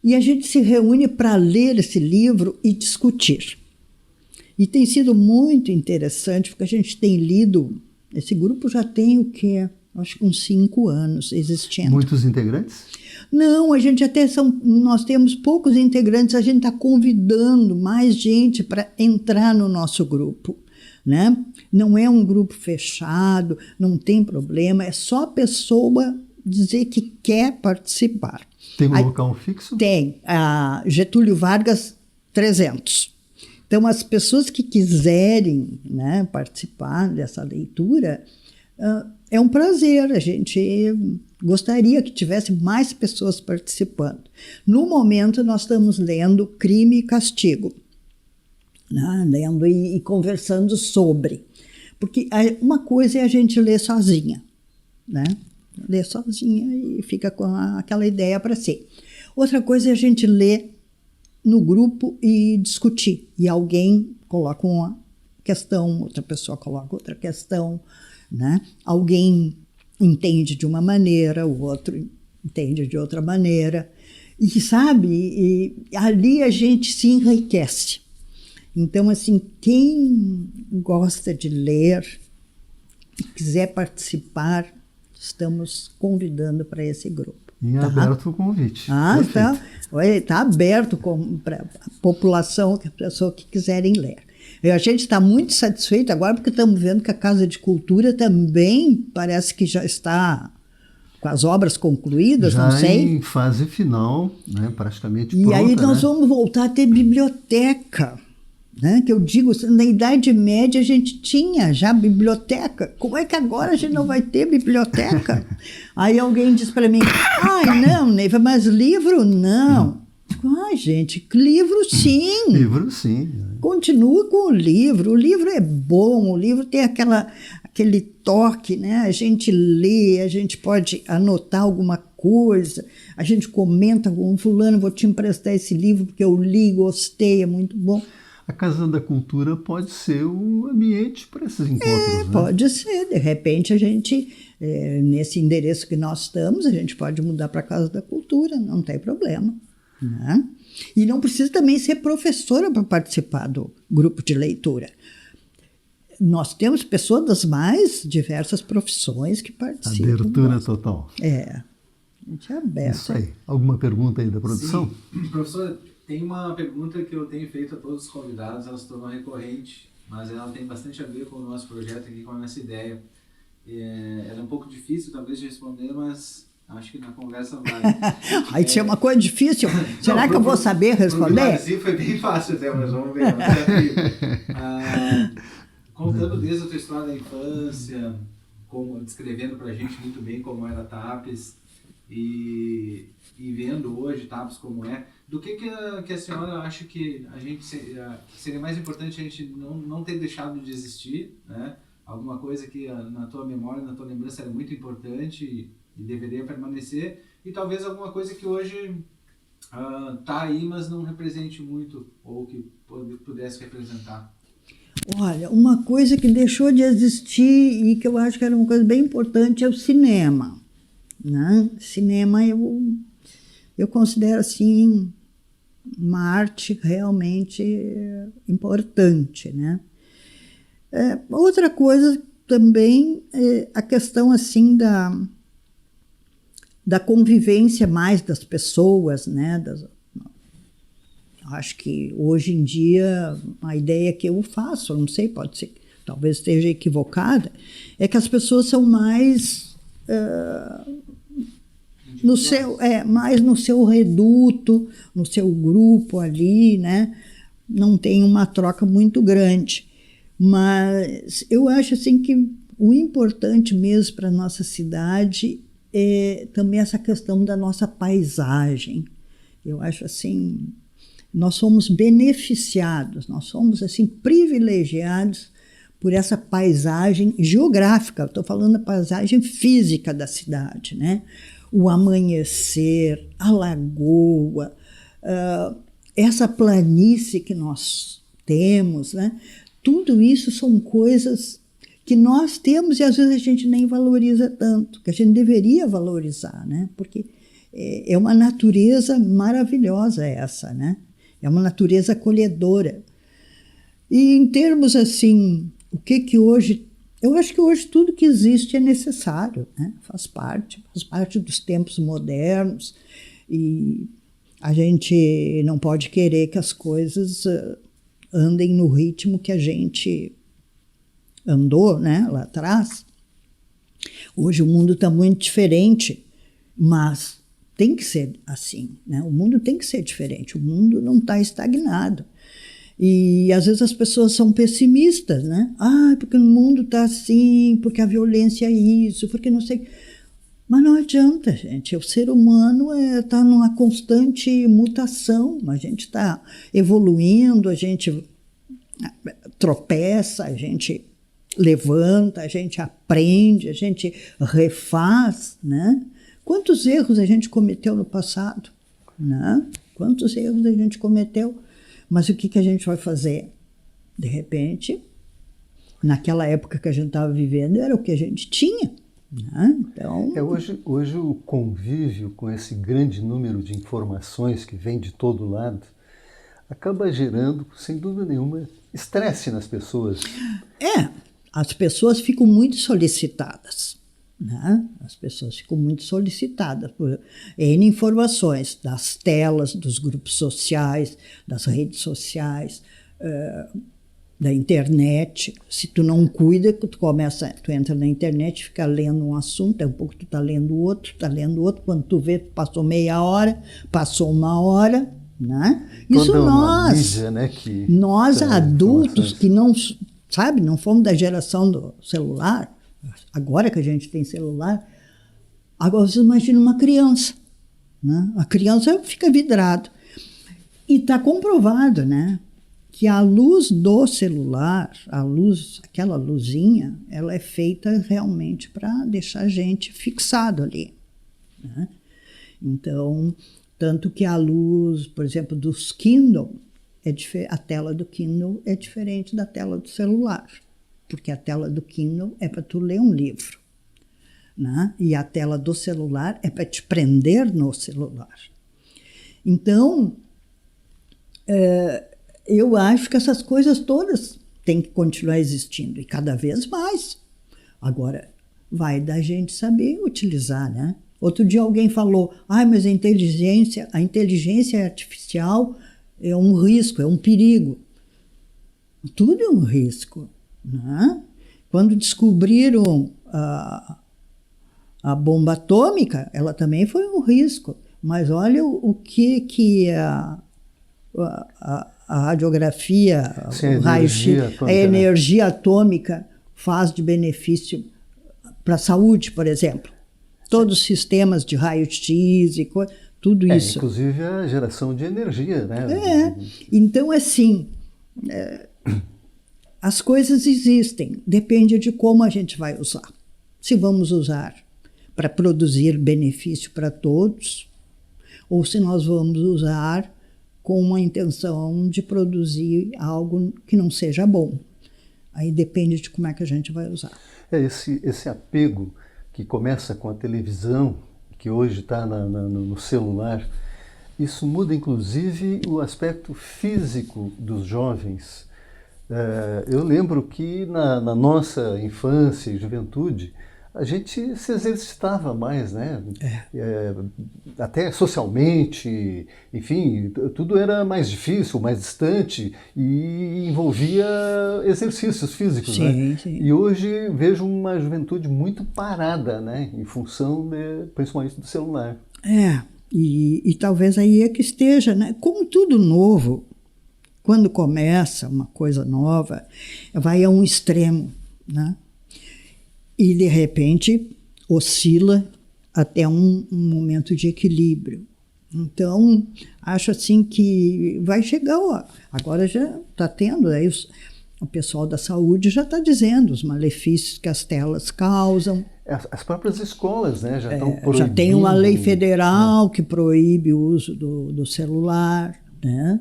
E a gente se reúne para ler esse livro e discutir. E tem sido muito interessante, porque a gente tem lido... Esse grupo já tem o quê? Acho que uns 5 anos existindo. Muitos integrantes? Não, a gente nós temos poucos integrantes, a gente está convidando mais gente para entrar no nosso grupo, né? Não é um grupo fechado, não tem problema, é só a pessoa dizer que quer participar. Tem um local fixo? Tem, a Getúlio Vargas 300. Então, as pessoas que quiserem, né, participar dessa leitura, é um prazer, a gente gostaria que tivesse mais pessoas participando. No momento, nós estamos lendo Crime e Castigo, né, lendo e conversando sobre. Porque uma coisa é a gente ler sozinha, né? Ler sozinha e fica com aquela ideia para si. Outra coisa é a gente ler no grupo e discutir. E alguém coloca uma questão, outra pessoa coloca outra questão, né? Alguém entende de uma maneira, o outro entende de outra maneira. E sabe, ali a gente se enriquece. Então, assim, quem gosta de ler e quiser participar, estamos convidando para esse grupo. Em aberto o convite. Está aberto para a população, a pessoa que quiserem ler. E a gente está muito satisfeito agora porque estamos vendo que a Casa de Cultura também parece que já está com as obras concluídas, já não sei. Em fase final, né, praticamente e pronta. E aí nós vamos voltar a ter biblioteca. Né, que eu digo, na Idade Média a gente tinha já biblioteca, como é que agora a gente não vai ter biblioteca? Aí alguém diz para mim, não, Neiva, mas livro não. Gente, livro sim. Livro sim. Continua com o livro é bom, o livro tem aquele toque, né? A gente lê, a gente pode anotar alguma coisa, a gente comenta com fulano, vou te emprestar esse livro porque eu li, gostei, é muito bom. A Casa da Cultura pode ser um ambiente para esses encontros, né? Pode ser. De repente, a gente, nesse endereço que nós estamos, a gente pode mudar para a Casa da Cultura, não tem problema. Né? E não precisa também ser professora para participar do grupo de leitura. Nós temos pessoas das mais diversas profissões que participam. Abertura total. A gente é aberto. Isso aí. Alguma pergunta aí da produção? Sim. Professora, tem uma pergunta que eu tenho feito a todos os convidados, ela se tornou recorrente, mas ela tem bastante a ver com o nosso projeto aqui, com a nossa ideia. Ela é um pouco difícil, talvez, de responder, mas acho que na conversa vai. Aí tinha uma coisa difícil. Será que eu vou saber responder? Sim, foi bem fácil até, mas vamos ver. Contando desde a tua história da infância, descrevendo pra gente muito bem como era a TAPES, e vendo hoje TAPES como é, do que a senhora acha que seria mais importante a gente não ter deixado de existir, né? Alguma coisa que na tua memória, na tua lembrança era muito importante e deveria permanecer, e talvez alguma coisa que hoje tá aí, mas não represente muito, ou que pudesse representar. Olha, uma coisa que deixou de existir e que eu acho que era uma coisa bem importante é o cinema. Né? Cinema eu considero assim uma arte realmente importante, né? Outra coisa também é a questão assim da convivência mais das pessoas, né? Acho que hoje em dia a ideia que eu faço, não sei, pode ser, talvez esteja equivocada, é que as pessoas são mais mais no seu reduto, no seu grupo ali, né? Não tem uma troca muito grande. Mas eu acho assim que o importante mesmo para a nossa cidade é também essa questão da nossa paisagem. Eu acho assim, nós somos beneficiados, nós somos assim privilegiados por essa paisagem geográfica. Estou falando da paisagem física da cidade, né? O amanhecer, a lagoa, essa planície que nós temos, né? Tudo isso são coisas que nós temos e às vezes a gente nem valoriza tanto, que a gente deveria valorizar, né? Porque é uma natureza maravilhosa essa, né? É uma natureza acolhedora. E em termos assim, o que hoje Eu acho que hoje tudo que existe é necessário, né? Faz parte dos tempos modernos, e a gente não pode querer que as coisas andem no ritmo que a gente andou, né, lá atrás. Hoje o mundo está muito diferente, mas tem que ser assim, né? O mundo tem que ser diferente, o mundo não está estagnado. E às vezes as pessoas são pessimistas, né? Porque o mundo está assim, porque a violência é isso, porque não sei. Mas não adianta, gente. O ser humano está numa constante mutação. A gente está evoluindo, a gente tropeça, a gente levanta, a gente aprende, a gente refaz, né? Quantos erros a gente cometeu no passado, né? Quantos erros a gente cometeu? Mas o que a gente vai fazer? De repente, naquela época que a gente estava vivendo, era o que a gente tinha, né? Então, hoje o convívio com esse grande número de informações que vem de todo lado acaba gerando, sem dúvida nenhuma, estresse nas pessoas. As pessoas ficam muito solicitadas, né? As pessoas ficam muito solicitadas por N informações, das telas, dos grupos sociais, das redes sociais, da internet. Se tu não cuida, tu entra na internet, fica lendo um assunto, daqui a pouco tu tá lendo outro, quando tu vê, passou meia hora, passou uma hora, né? Isso mídia, né, nós adultos que não fomos da geração do celular, agora que a gente tem celular, agora você imagina uma criança, né? A criança fica vidrada. E está comprovado, né, que a luz do celular, aquela luzinha, ela é feita realmente para deixar a gente fixado ali, né? Então, tanto que a luz, por exemplo, dos Kindle, a tela do Kindle é diferente da tela do celular, porque a tela do Kindle é para tu ler um livro, né? E a tela do celular é para te prender no celular. Então, eu acho que essas coisas todas têm que continuar existindo, e cada vez mais. Agora, vai da gente saber utilizar, né? Outro dia alguém falou, mas a inteligência artificial é um risco, é um perigo. Tudo é um risco, né? Quando descobriram a bomba atômica, ela também foi um risco. Mas olha o que a radiografia, o raio-x, a energia atômica faz de benefício para a saúde, por exemplo. Todos os sistemas de raio-x e tudo isso. Inclusive a geração de energia, né? Então, assim, as coisas existem, depende de como a gente vai usar. Se vamos usar para produzir benefício para todos, ou se nós vamos usar com uma intenção de produzir algo que não seja bom. Aí depende de como é que a gente vai usar. Esse apego que começa com a televisão, que hoje está no celular, isso muda inclusive o aspecto físico dos jovens. Eu lembro que na nossa infância e juventude, a gente se exercitava mais, né? Até socialmente, enfim, tudo era mais difícil, mais distante e envolvia exercícios físicos, né? Sim. E hoje vejo uma juventude muito parada, né? Em função, principalmente do celular. E talvez aí é que esteja, né? Como tudo novo, quando começa uma coisa nova, vai a um extremo, né? E, de repente, oscila até um momento de equilíbrio. Então, acho assim que vai chegar, agora já está tendo, aí o pessoal da saúde já está dizendo os malefícios que as telas causam. As próprias escolas, né, já estão proibindo. Já tem uma lei federal que proíbe o uso do celular, né?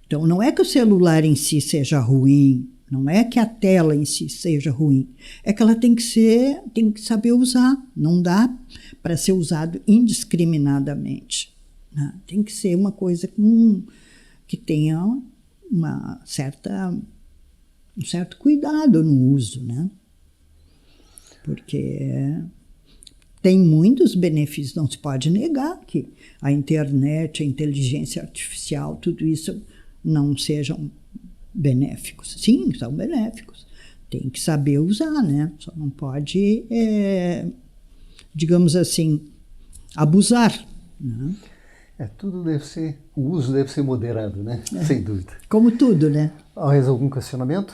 Então, não é que o celular em si seja ruim, não é que a tela em si seja ruim, é que ela tem que saber usar, não dá para ser usado indiscriminadamente, né? Tem que ser uma coisa que tenha um certo cuidado no uso, né? porque tem muitos benefícios, não se pode negar que a internet, a inteligência artificial, tudo isso não sejam benéficos. Sim, são benéficos. Tem que saber usar, né? Só não pode, digamos assim, abusar, né? Tudo deve ser, o uso deve ser moderado, né? Sem dúvida. Como tudo, né? Mais algum questionamento?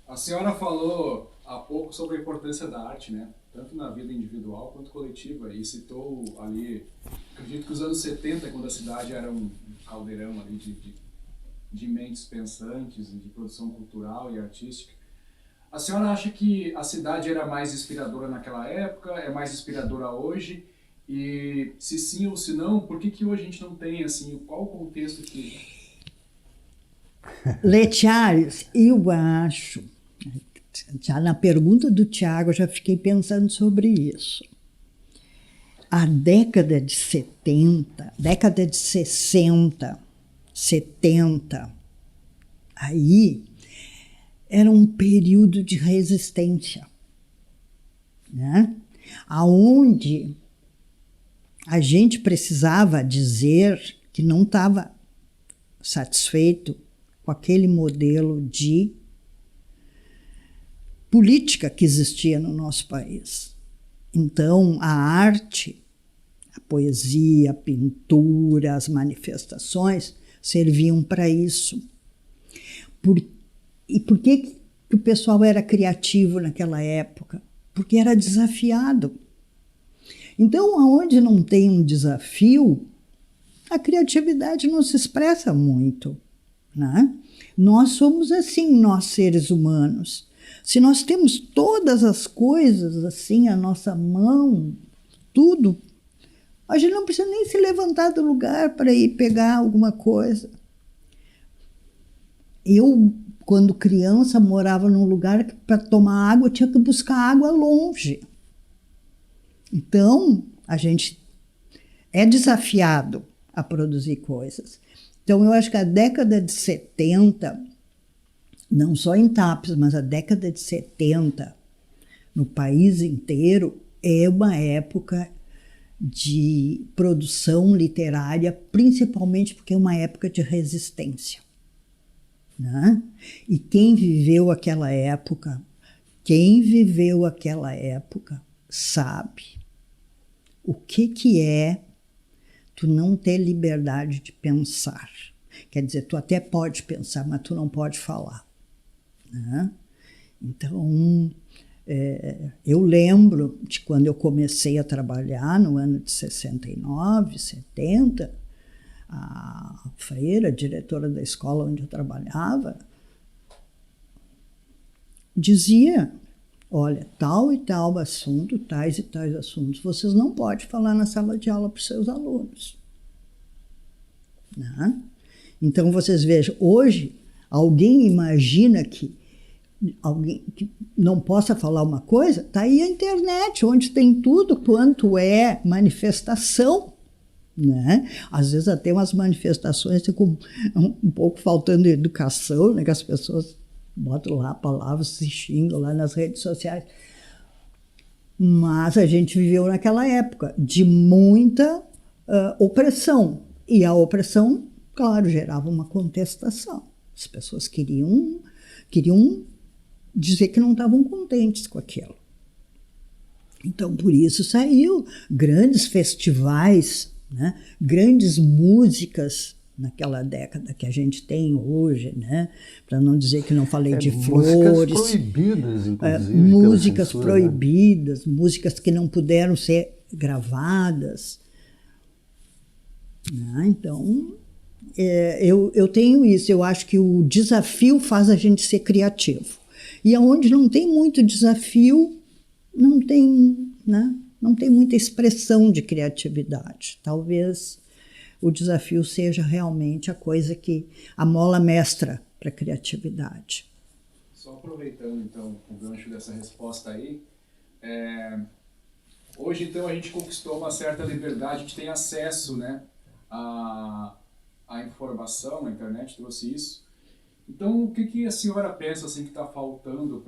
A senhora falou há pouco sobre a importância da arte, né? Tanto na vida individual quanto coletiva, e citou ali, acredito que os anos 70, quando a cidade era um caldeirão ali de mentes pensantes, de produção cultural e artística. A senhora acha que a cidade era mais inspiradora naquela época, é mais inspiradora hoje? E se sim ou se não, por que hoje a gente não tem, assim, qual o contexto que... Letiares, eu acho, já na pergunta do Tiago, eu já fiquei pensando sobre isso. A década de 70, década de 60, 70, aí era um período de resistência, né? Aonde a gente precisava dizer que não estava satisfeito com aquele modelo de política que existia no nosso país. Então, a arte, a poesia, a pintura, as manifestações serviam para isso. E por que o pessoal era criativo naquela época? Porque era desafiado. Então, aonde não tem um desafio, a criatividade não se expressa muito, né? Nós somos assim, nós seres humanos. Se nós temos todas as coisas assim à nossa mão, tudo, a gente não precisa nem se levantar do lugar para ir pegar alguma coisa. Eu, quando criança, morava num lugar que para tomar água tinha que buscar água longe. Então, a gente é desafiado a produzir coisas. Então, eu acho que a década de 70, não só em Tapes, mas a década de 70, no país inteiro, é uma época de produção literária, principalmente porque é uma época de resistência, né? E quem viveu aquela época sabe o que é tu não ter liberdade de pensar. Quer dizer, tu até pode pensar, mas tu não pode falar, né? Então, eu lembro de quando eu comecei a trabalhar no ano de 69, 70, a freira, diretora da escola onde eu trabalhava, dizia: olha, tal e tal assunto, tais e tais assuntos, vocês não podem falar na sala de aula para os seus alunos, né? Então, vocês vejam, hoje, alguém imagina que alguém que não possa falar uma coisa? Está aí a internet, onde tem tudo quanto é manifestação, né? Às vezes até umas manifestações ficam um pouco faltando educação, né? Que as pessoas botam lá palavras, se xingam lá nas redes sociais. Mas a gente viveu naquela época de muita opressão. E a opressão, claro, gerava uma contestação. As pessoas queriam dizer que não estavam contentes com aquilo. Então, por isso saiu grandes festivais, né? Grandes músicas naquela década que a gente tem hoje, né? Para não dizer que não falei de flores. Músicas proibidas, inclusive. Músicas censura, proibidas, né? Músicas que não puderam ser gravadas. Então, eu tenho isso. Eu acho que o desafio faz a gente ser criativo. E onde não tem muito desafio, não tem, né? Não tem muita expressão de criatividade. Talvez o desafio seja realmente a coisa que a mola mestra para a criatividade. Só aproveitando, então, o gancho dessa resposta aí, hoje, então, a gente conquistou uma certa liberdade, a gente tem acesso, né, à informação, a internet trouxe isso. Então, o que a senhora pensa assim, que está faltando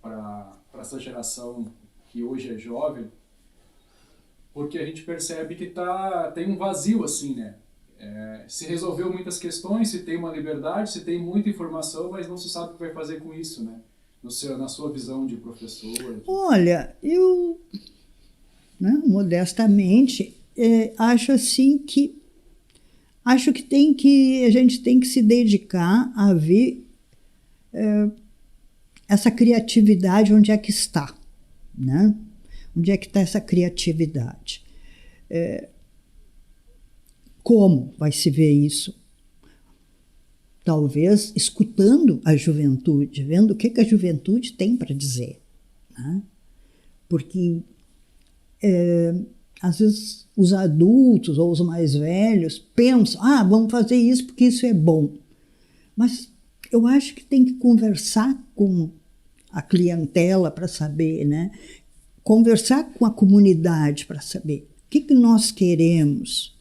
para essa geração que hoje é jovem, porque a gente percebe que tem um vazio assim, né? Se resolveu muitas questões, se tem uma liberdade, se tem muita informação, mas não se sabe o que vai fazer com isso, né? Na sua visão de professor. Olha, eu, né, modestamente, acho assim que a gente tem que se dedicar a ver essa criatividade onde é que está, né? Onde é que está essa criatividade? Como vai se ver isso? Talvez escutando a juventude, vendo o que a juventude tem para dizer, né? Porque às vezes os adultos ou os mais velhos pensam, vamos fazer isso porque isso é bom. Mas eu acho que tem que conversar com a clientela para saber, né? Conversar com a comunidade para saber o que nós queremos.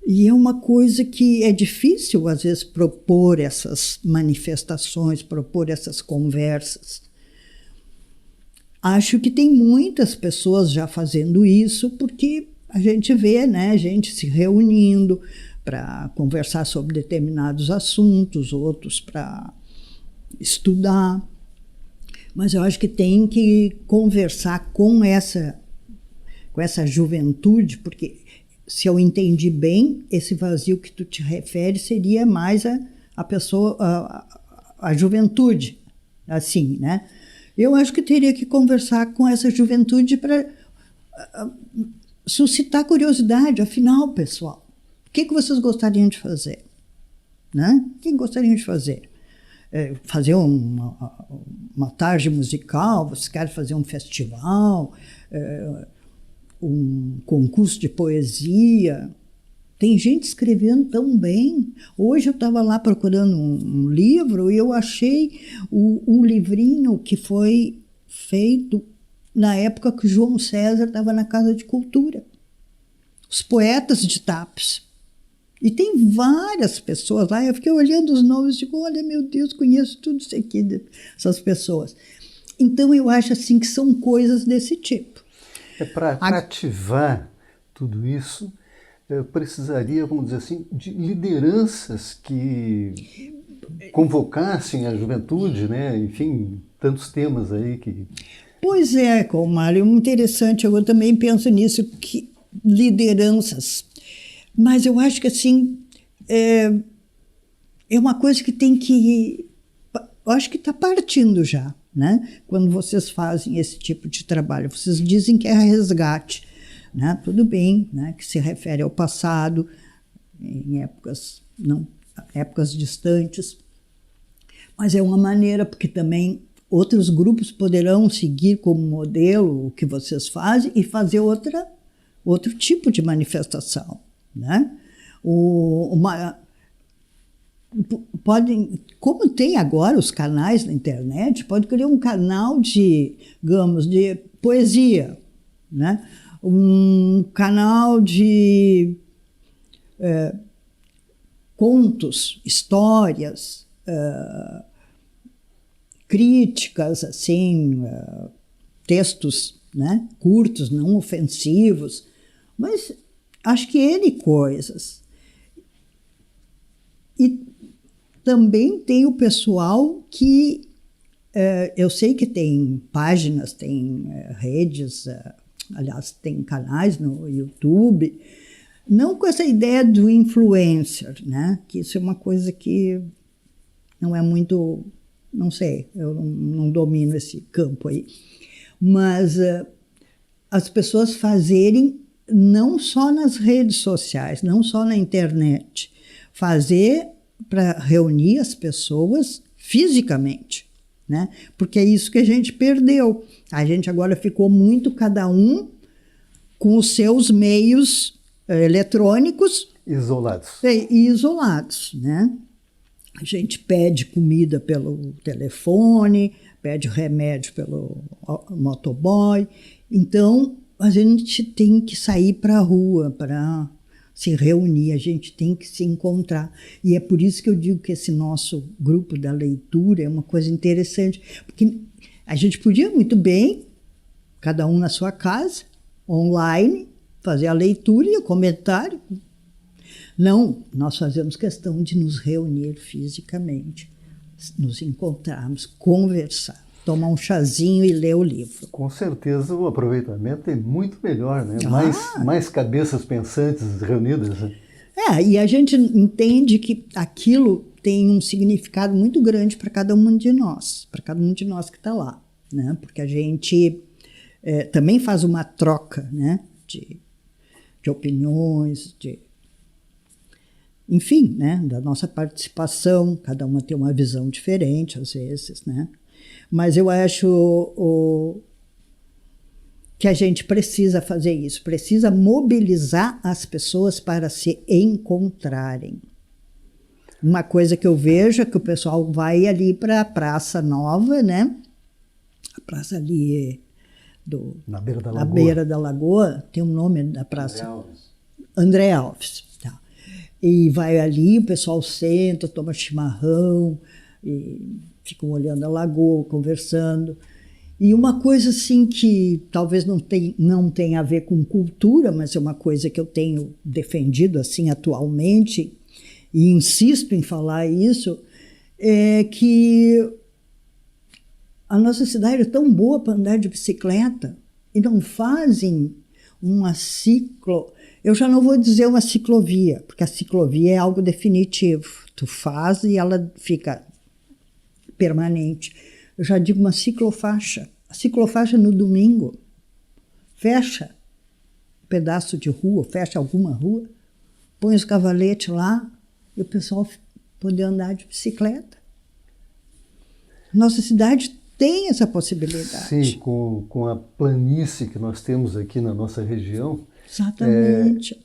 E é uma coisa que é difícil, às vezes, propor essas manifestações, propor essas conversas. Acho que tem muitas pessoas já fazendo isso, porque a gente vê, né, gente se reunindo para conversar sobre determinados assuntos, outros para estudar. Mas eu acho que tem que conversar com essa juventude, porque, se eu entendi bem, esse vazio que tu te refere seria mais a pessoa, a juventude, assim, né? Eu acho que teria que conversar com essa juventude para suscitar curiosidade. Afinal, pessoal, o que vocês gostariam de fazer? Né? O que gostariam de fazer? Fazer uma tarde musical? Vocês querem fazer um festival? Um concurso de poesia? Tem gente escrevendo tão bem. Hoje eu estava lá procurando um livro e eu achei um livrinho que foi feito na época que o João César estava na Casa de Cultura. Os Poetas de Tapes. E tem várias pessoas lá. Eu fiquei olhando os nomes e digo, olha, meu Deus, conheço tudo isso aqui, essas pessoas. Então eu acho assim que são coisas desse tipo. Para ativar tudo isso, precisaria, vamos dizer assim, de lideranças que convocassem a juventude, né? Enfim, tantos temas aí que... Pois é, Mário, interessante, eu também penso nisso, que lideranças. Mas eu acho que, assim, é uma coisa que tem que... Eu acho que está partindo já, né? Quando vocês fazem esse tipo de trabalho. Vocês dizem que é resgate. Né? Tudo bem, né? Que se refere ao passado, em épocas distantes, mas é uma maneira, porque também outros grupos poderão seguir como modelo o que vocês fazem e fazer outro tipo de manifestação. Né? Como tem agora os canais na internet, pode criar um canal de poesia, né? Um canal de contos, histórias, críticas, assim, textos, né, curtos, não ofensivos, mas acho que N coisas. E também tem o pessoal que, eu sei que tem páginas, tem redes, aliás, tem canais no YouTube, não com essa ideia do influencer, né? Que isso é uma coisa que não é muito, não sei, eu não domino esse campo aí. Mas as pessoas fazerem não só nas redes sociais, não só na internet, fazer para reunir as pessoas fisicamente. Né? Porque é isso que a gente perdeu. A gente agora ficou muito, cada um, com os seus meios eletrônicos isolados. Isolados, né? A gente pede comida pelo telefone, pede remédio pelo motoboy. Então, a gente tem que sair para a rua para se reunir, a gente tem que se encontrar. E é por isso que eu digo que esse nosso grupo da leitura é uma coisa interessante, porque A gente podia muito bem, cada um na sua casa, online, fazer a leitura e o comentário. Não, nós fazemos questão de nos reunir fisicamente, nos encontrarmos, conversar, tomar um chazinho e ler o livro. Com certeza o aproveitamento é muito melhor, né? Mais cabeças pensantes reunidas. Né? E a gente entende que aquilo tem um significado muito grande para cada um de nós que está lá, né? Porque a gente também faz uma troca, né? de opiniões, enfim, né? Da nossa participação, cada uma tem uma visão diferente às vezes, né? Mas eu acho que a gente precisa fazer isso, precisa mobilizar as pessoas para se encontrarem. Uma coisa que eu vejo é que o pessoal vai ali para a Praça Nova, né? A praça ali na beira da na lagoa. beira da lagoa, tem um nome da praça. André Alves. Tá. E vai ali, o pessoal senta, toma chimarrão, e ficam olhando a lagoa, conversando. E uma coisa assim que talvez não tenha a ver com cultura, mas é uma coisa que eu tenho defendido assim atualmente, e insisto em falar isso, é que a nossa cidade é tão boa para andar de bicicleta e não fazem uma eu já não vou dizer uma ciclovia, porque a ciclovia é algo definitivo. Tu faz e ela fica permanente. Eu já digo uma ciclofaixa. A ciclofaixa no domingo fecha um pedaço de rua, fecha alguma rua, põe os cavaletes lá e o pessoal poder andar de bicicleta. Nossa cidade tem essa possibilidade. Sim, com a planície que nós temos aqui na nossa região. Exatamente.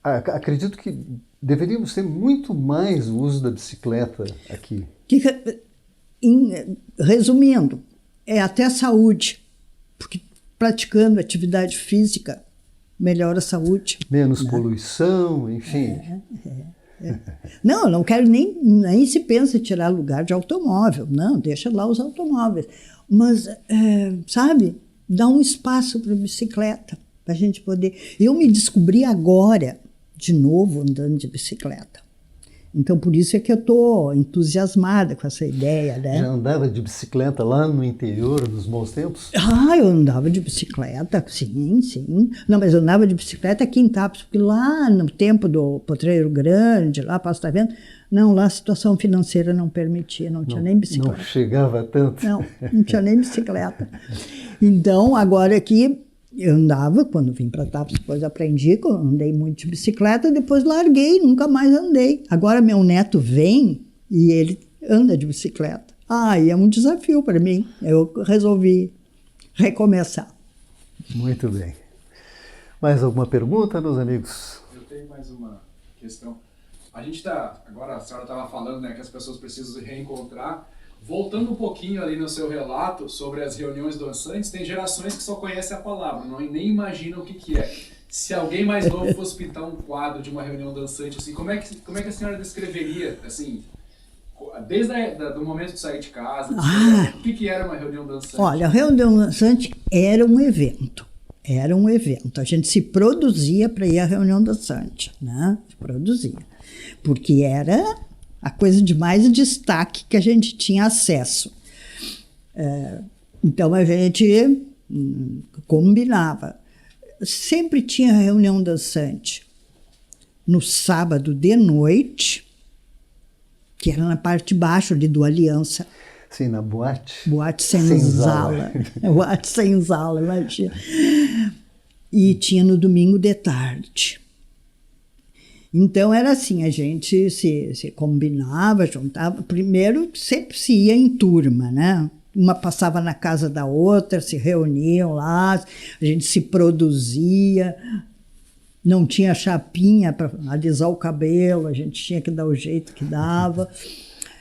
Acredito que deveríamos ter muito mais o uso da bicicleta aqui. Resumindo, é até a saúde, porque praticando atividade física melhora a saúde. Menos poluição, enfim. Não, eu não quero nem se pensa em tirar lugar de automóvel, não, deixa lá os automóveis. Mas, sabe, dá um espaço para a bicicleta, para a gente poder... Eu me descobri agora, de novo, andando de bicicleta. Então, por isso é que eu estou entusiasmada com essa ideia, né? Já andava de bicicleta lá no interior dos bons tempos? Eu andava de bicicleta, sim. Não, mas eu andava de bicicleta aqui em Tapes, porque lá no tempo do Potreiro Grande, lá Passo da Venda, não, lá a situação financeira não permitia, não tinha nem bicicleta. Não chegava tanto. Não tinha nem bicicleta. Então, agora aqui, eu andava, quando vim para Tapes, depois aprendi, andei muito de bicicleta, depois larguei, nunca mais andei. Agora meu neto vem e ele anda de bicicleta. E é um desafio para mim. Eu resolvi recomeçar. Muito bem. Mais alguma pergunta, meus amigos? Eu tenho mais uma questão. A gente está, agora a senhora estava falando, né, que as pessoas precisam se reencontrar. Voltando um pouquinho ali no seu relato sobre as reuniões dançantes, tem gerações que só conhecem a palavra, nem imaginam o que é. Se alguém mais novo fosse pintar um quadro de uma reunião dançante, assim, como é que a senhora descreveria, assim, desde do momento de sair de casa, o que era uma reunião dançante? Olha, a reunião dançante era um evento. Era um evento. A gente se produzia para ir à reunião dançante, né? Se produzia. Porque era a coisa de mais destaque que a gente tinha acesso. Então, a gente combinava. Sempre tinha reunião dançante no sábado de noite, que era na parte de baixo ali do Aliança. Sim, na boate. Boate senzala. Boate senzala, imagina. E tinha no domingo de tarde. Então, era assim, a gente se combinava, juntava. Primeiro, sempre se ia em turma, né? Uma passava na casa da outra, se reuniam lá, a gente se produzia. Não tinha chapinha para alisar o cabelo, a gente tinha que dar o jeito que dava.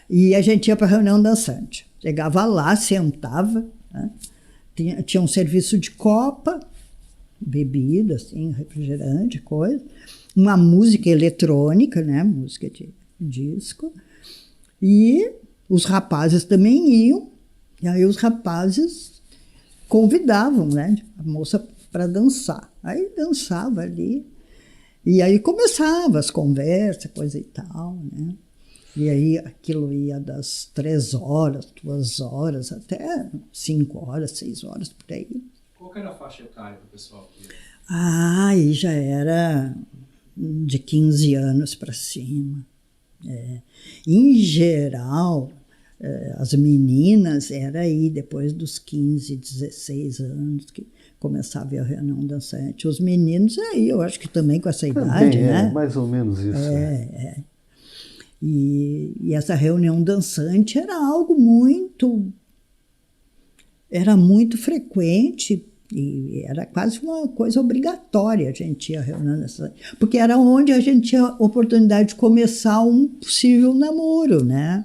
E a gente ia para a reunião dançante. Chegava lá, sentava, né? Tinha um serviço de copa, bebida, assim, refrigerante, coisa. Uma música eletrônica, né? Música de disco. E os rapazes também iam, E aí os rapazes convidavam, né, a moça para dançar. Aí dançava ali. E aí começava as conversas, coisa e tal, né? E aí aquilo ia das 3 horas, 2 horas, até 5 horas, 6 horas, por aí. Qual que era a faixa etária do pessoal? Aí já era de 15 anos para cima. Em geral, as meninas era aí depois dos 15, 16 anos que começava a reunião dançante. Os meninos aí, eu acho que também com essa idade, Também, né? mais ou menos isso. E essa reunião dançante era algo muito frequente e era quase uma coisa obrigatória a gente ir à reunião dançante, porque era onde a gente tinha a oportunidade de começar um possível namoro, né?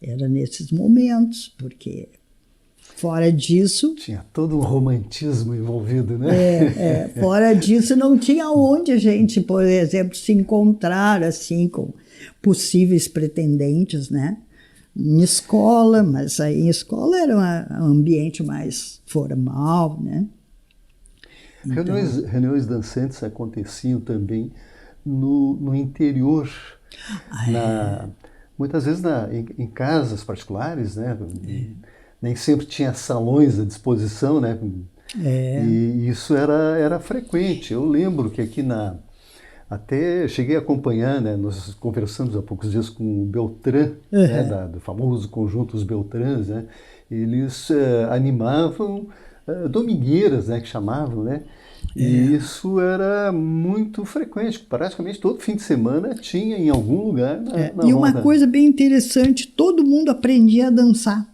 Era nesses momentos, porque fora disso... Tinha todo um romantismo envolvido, né? Fora disso não tinha onde a gente, por exemplo, se encontrar assim com possíveis pretendentes, né? Em escola, mas aí em escola era um ambiente mais formal, né? Então, Reuniões dançantes aconteciam também no interior, muitas vezes em casas particulares, né? Nem sempre tinha salões à disposição, né? E isso era frequente. Eu lembro que aqui até cheguei a acompanhar, né? Nós conversamos há poucos dias com o Beltrán, né? Do famoso conjunto Os Beltrãs, né? Eles animavam domingueiras, né? Que chamavam, né? E isso era muito frequente. Praticamente todo fim de semana tinha em algum lugar na E uma roda. coisa bem interessante, todo mundo aprendia a dançar.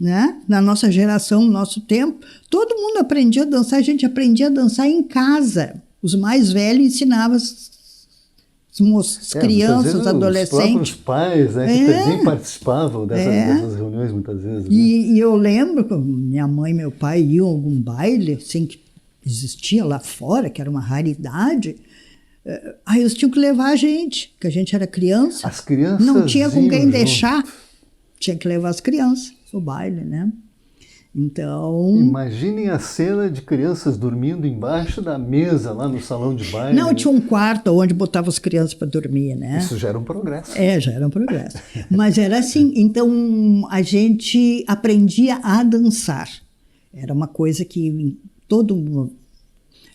Né? Na nossa geração, no nosso tempo, todo mundo aprendia a dançar, a gente aprendia a dançar em casa. Os mais velhos ensinavam as crianças, os adolescentes. Os próprios pais, né, que também participavam dessas reuniões muitas vezes. Né? E eu lembro que minha mãe e meu pai iam a algum baile, assim, que existia lá fora, que era uma raridade. Aí eles tinham que levar a gente, porque a gente era criança. As crianças não tinha com quem junto. deixar. Tinha que levar as crianças o baile, né? Então... Imaginem a cena de crianças dormindo embaixo da mesa lá no salão de baile. Não, tinha um quarto onde botava as crianças para dormir, né? Isso já era um progresso. Já era um progresso. Mas era assim, então a gente aprendia a dançar. Era uma coisa que todo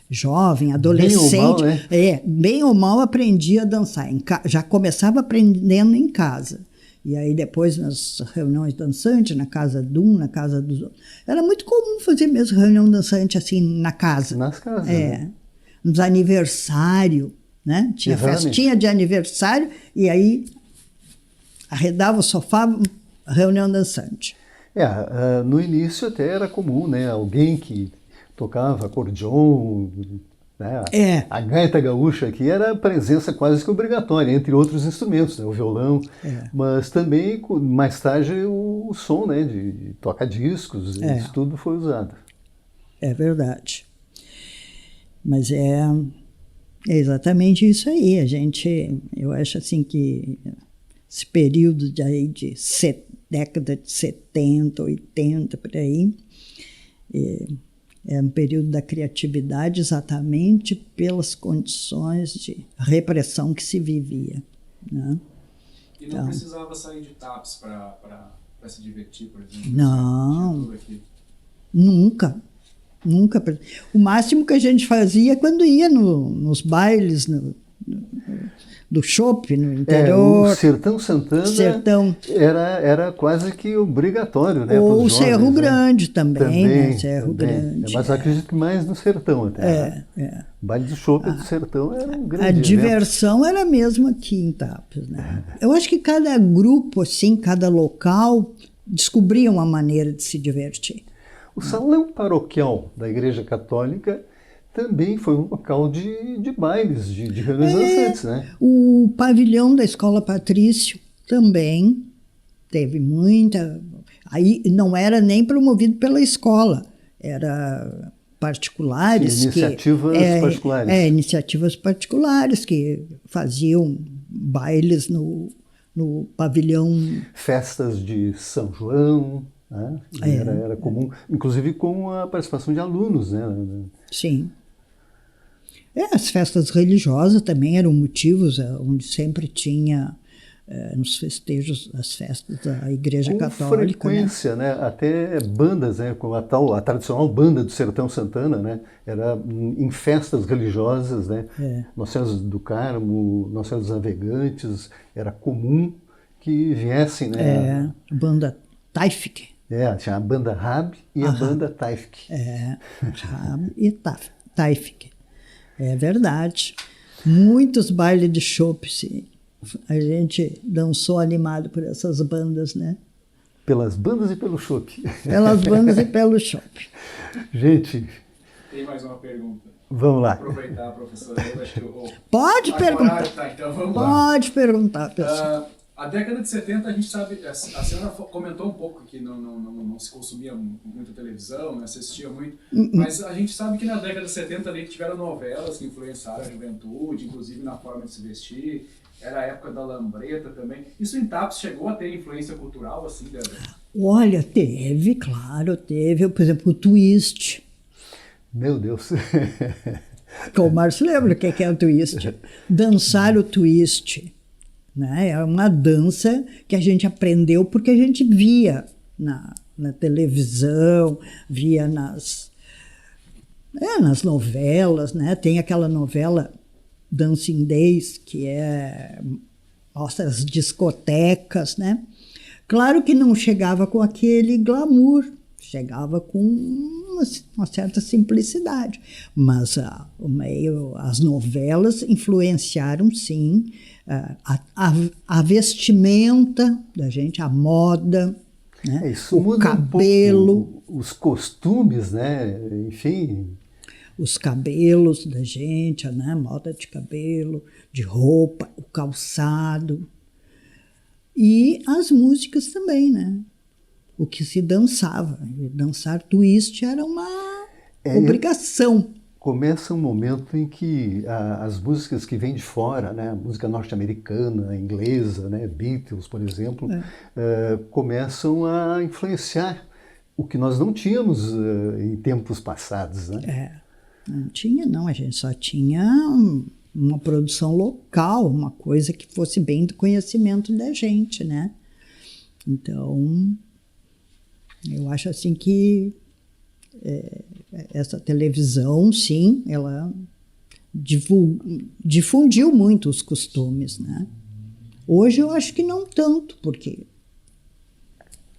jovem, adolescente, bem ou mal, né? Bem ou mal aprendia a dançar. Já começava aprendendo em casa. E aí depois nas reuniões dançantes, na casa de um, na casa dos outros. Era muito comum fazer mesmo reunião dançante assim na casa. Nas casas. Né? Nos aniversários, né? Tinha festinha de aniversário e aí arredava o sofá, reunião dançante. No início até era comum, né? Alguém que tocava acordeon, né? A gaita gaúcha aqui era presença quase que obrigatória, entre outros instrumentos, né? O violão, mas também mais tarde o som, né? de toca-discos, isso tudo foi usado. É verdade. Mas é exatamente isso aí. Eu acho assim que esse período de década de 70, 80, por aí, é um período da criatividade exatamente pelas condições de repressão que se vivia. Né? E não precisava sair de TAPS para se divertir, por exemplo? Não, nunca. O máximo que a gente fazia quando ia nos bailes do shopping no interior. O Sertão Santana era quase que obrigatório, né? Ou o jovens, Cerro né? Grande também, né? Cerro Grande. Mas acredito que mais no Sertão até. O baile do shopping do Sertão era um grande evento. Diversão era mesmo aqui em Tapes, né? Eu acho que cada grupo, assim, cada local, descobria uma maneira de se divertir. O salão paroquial da Igreja Católica também foi um local de bailes, de reuniões dançantes, né? O pavilhão da Escola Patrício também teve muita... Aí não era nem promovido pela escola, era particulares. Sim, iniciativas particulares. Iniciativas particulares que faziam bailes no no pavilhão. Festas de São João, né? Era comum, inclusive com a participação de alunos, né? Sim. As festas religiosas também eram motivos onde sempre tinha nos festejos, as festas da Igreja Católica. Com frequência, né? Até bandas, né? Como a tradicional banda do Sertão Santana, né? Era em festas religiosas, né? Nossa Senhora do Carmo, Nossa Senhora dos Navegantes, era comum que viessem, né? Banda Taifik. Tinha a banda Rab e a banda Taifik. Rab e Taifik. É verdade. Muitos bailes de chopp, sim. A gente dançou animado por essas bandas, né? Pelas bandas e pelo chopp. Pelas bandas e pelo chopp. Gente... Tem mais uma pergunta. Vamos lá. Aproveitar, professora. Acho que Pode perguntar. Então vamos Pode perguntar, pessoal. A década de 70, a gente sabe, a senhora comentou um pouco que não se consumia muito televisão, não assistia muito, mas a gente sabe que na década de 70 ali tiveram novelas que influenciaram a juventude, inclusive na forma de se vestir, era a época da lambreta também. Isso em Tapes chegou a ter influência cultural, assim, Débora? Olha, teve, claro, teve, por exemplo, o twist. Meu Deus. O Márcio lembra o que é o twist? Dançar o twist. Né? É uma dança que a gente aprendeu porque a gente via na televisão, via nas novelas, né? Tem aquela novela Dancing Days, que mostra as discotecas, né? Claro que não chegava com aquele glamour, chegava com uma certa simplicidade, mas as novelas influenciaram, sim, a vestimenta da gente, a moda, né? Isso o muda cabelo, um pouco os costumes, né? Enfim, os cabelos da gente, né? Moda de cabelo, de roupa, o calçado e as músicas também, né? O que se dançava, dançar twist era uma obrigação. Começa um momento em que as músicas que vêm de fora, né, a música norte-americana, inglesa, né, Beatles, por exemplo, começam a influenciar o que nós não tínhamos em tempos passados, né? Não tinha, não. A gente só tinha uma produção local, uma coisa que fosse bem do conhecimento da gente, né? Então, eu acho assim que essa televisão, sim, ela difundiu muito os costumes, né? Hoje eu acho que não tanto, porque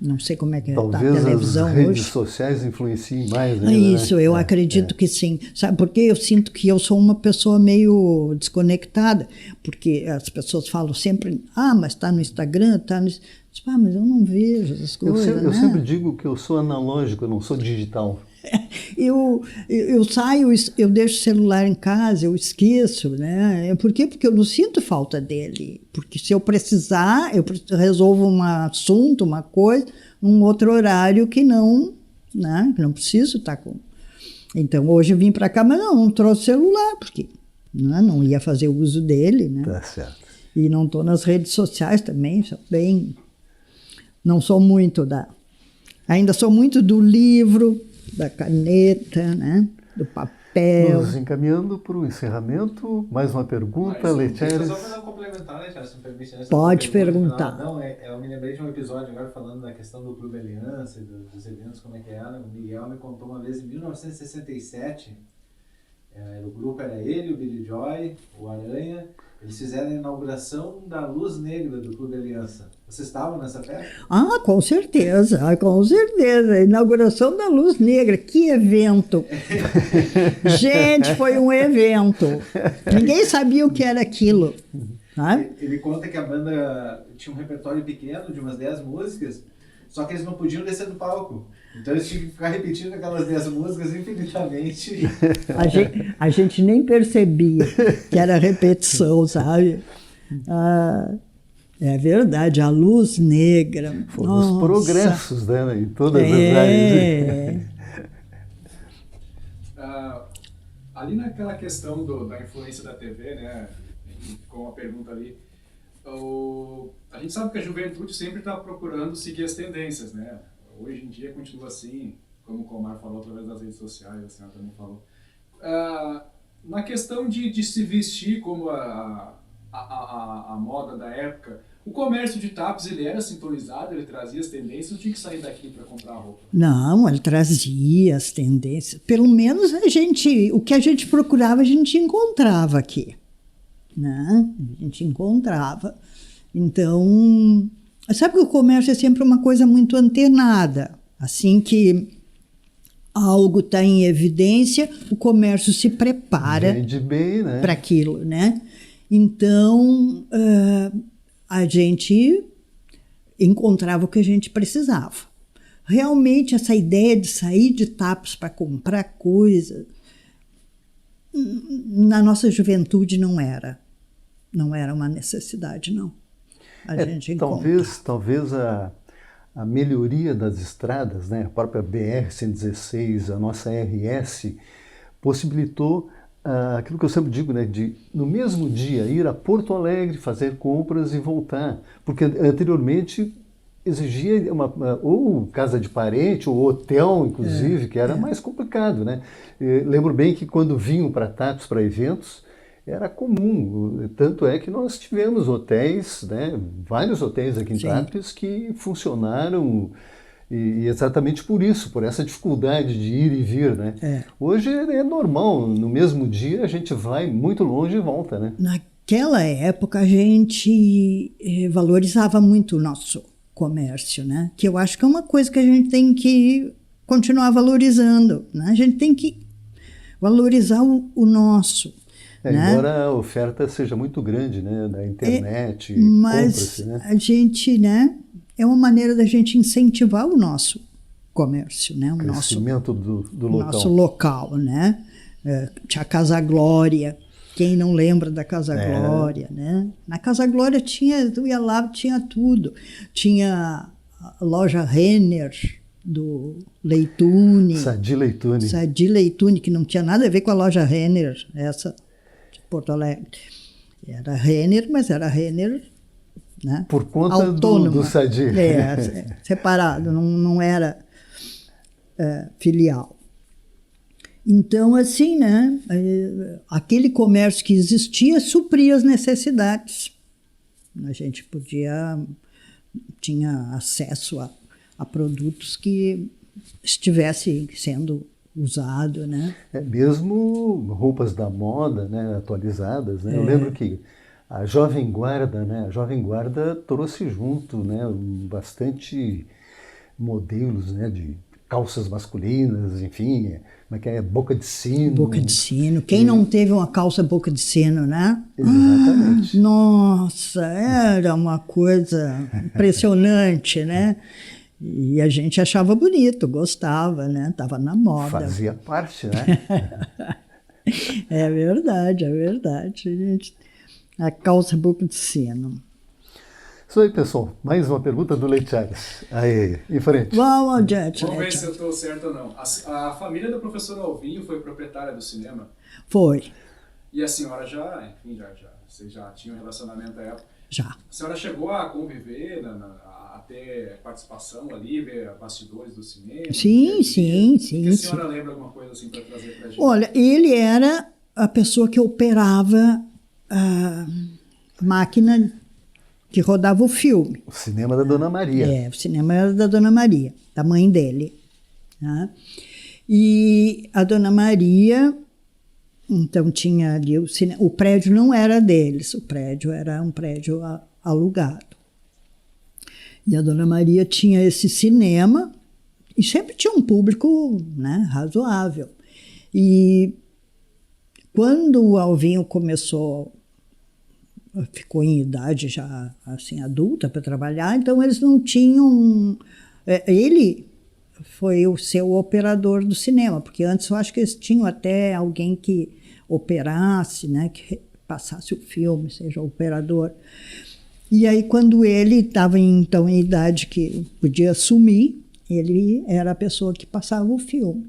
não sei como é que está a televisão hoje. Talvez as redes sociais influenciem mais, né? Isso, eu acredito que sim. Sabe por quê? Eu sinto que eu sou uma pessoa meio desconectada, porque as pessoas falam sempre, mas está no Instagram, está no... mas eu não vejo essas coisas, eu sempre digo que eu sou analógico, eu não sou digital. Eu saio, eu deixo o celular em casa, eu esqueço, né? Por quê? Porque eu não sinto falta dele. Porque se eu precisar, eu resolvo um assunto, uma coisa, num outro horário que não, né? Que não preciso estar com. Então, hoje eu vim para cá, mas não trouxe celular, porque não ia fazer uso dele, né? Tá certo. E não estou nas redes sociais também, sou bem... Não sou muito ainda sou muito do livro, da caneta, né? Do papel. Nos encaminhando para o encerramento, mais uma pergunta, Letieres. Só para complementar, Letieres, se me permite. Pode perguntar. Eu me lembrei de um episódio agora falando da questão do Clube Aliança e dos eventos, como é que era. O Miguel me contou uma vez, em 1967, o grupo era ele, o Billy Joy, o Aranha, eles fizeram a inauguração da Luz Negra do Clube Aliança. Vocês estavam nessa festa? Com certeza, com certeza. A inauguração da Luz Negra, que evento! Gente, foi um evento. Ninguém sabia o que era aquilo. Sabe? Ele conta que a banda tinha um repertório pequeno de umas 10 músicas, só que eles não podiam descer do palco. Então eles tinham que ficar repetindo aquelas 10 músicas infinitamente. A gente nem percebia que era repetição, sabe? É verdade, a Luz Negra. Foram os progressos, né, em todas as áreas. Ali naquela questão da influência da TV, né, com a pergunta ali, A gente sabe que a juventude sempre está procurando seguir as tendências, né? Hoje em dia continua assim, como o Comar falou através das redes sociais, a senhora também falou. Na questão de se vestir como a moda da época, o comércio de Tapes, ele era sintonizado, ele trazia as tendências, ou tinha que sair daqui para comprar roupa? Não, ele trazia as tendências. Pelo menos o que a gente procurava, a gente encontrava aqui, né? A gente encontrava. Então, sabe que o comércio é sempre uma coisa muito antenada. Assim que algo está em evidência, o comércio se prepara né? para aquilo, né? Então, a gente encontrava o que a gente precisava. Realmente, essa ideia de sair de Tapes para comprar coisa, na nossa juventude não era uma necessidade, não. A gente talvez a melhoria das estradas, né? A própria BR-116, a nossa RS, possibilitou aquilo que eu sempre digo, né? De, no mesmo dia, ir a Porto Alegre, fazer compras e voltar. Porque anteriormente exigia ou casa de parente, ou hotel, inclusive, que era mais complicado, né? Lembro bem que quando vinham para Tapes, para eventos, era comum, tanto é que nós tivemos hotéis, né, vários hotéis aqui em Tapes que funcionaram e exatamente por isso, por essa dificuldade de ir e vir, né? Hoje é normal, no mesmo dia a gente vai muito longe e volta, né? Naquela época a gente valorizava muito o nosso comércio, né? Que eu acho que é uma coisa que a gente tem que continuar valorizando, né? A gente tem que valorizar o nosso. Né? Embora a oferta seja muito grande, né, da internet, mas né? A gente, né, é uma maneira da gente incentivar o nosso comércio, né, o crescimento do local. Nosso local, né? Tinha a Casa Glória, quem não lembra da Casa Glória, né? Na Casa Glória tu ia lá, tinha tudo, tinha a loja Renner do Leitune, Sadi Leitune, que não tinha nada a ver com a loja Renner, essa Porto Alegre. Era Renner, mas era Renner, né? Por conta do Sadi. Separado, não era filial. Então, assim, né? Aquele comércio que existia supria as necessidades. A gente tinha acesso a produtos que estivessem sendo usado, né? Mesmo roupas da moda, né, atualizadas, né? Eu lembro que a Jovem Guarda, né? A Jovem Guarda trouxe junto, né, bastante modelos, né, de calças masculinas, enfim, como é que é? Boca de sino. Boca de sino. Quem não teve uma calça boca de sino, né? Exatamente. Nossa, era uma coisa impressionante, né? E a gente achava bonito, gostava, né? Tava na moda. Fazia parte, né? É verdade. A calça boca de sino. Isso aí, pessoal. Mais uma pergunta do Leite Chaves. Aí, em frente. Vamos adiante. Vamos ver se eu estou certo ou não. A família do professor Alvinho foi proprietária do cinema? Foi. E a senhora vocês já tinham relacionamento à época? Já. A senhora chegou a conviver, a ter participação ali, ver bastidores do cinema? Sim. A senhora lembra alguma coisa assim para trazer para a gente? Olha, ele era a pessoa que operava a máquina que rodava o filme. O cinema da Dona Maria. O cinema era da Dona Maria, da mãe dele. Tá? E a Dona Maria, então tinha ali o cinema. O prédio não era deles, o prédio era um prédio alugado. E a Dona Maria tinha esse cinema e sempre tinha um público, né, razoável. E quando o Alvinho ficou em idade já assim adulta para trabalhar, então eles não tinham... Ele foi o seu operador do cinema, porque antes eu acho que eles tinham até alguém que operasse, né, que passasse o filme, seja o operador. E aí, quando ele estava então em idade que podia assumir, ele era a pessoa que passava o filme.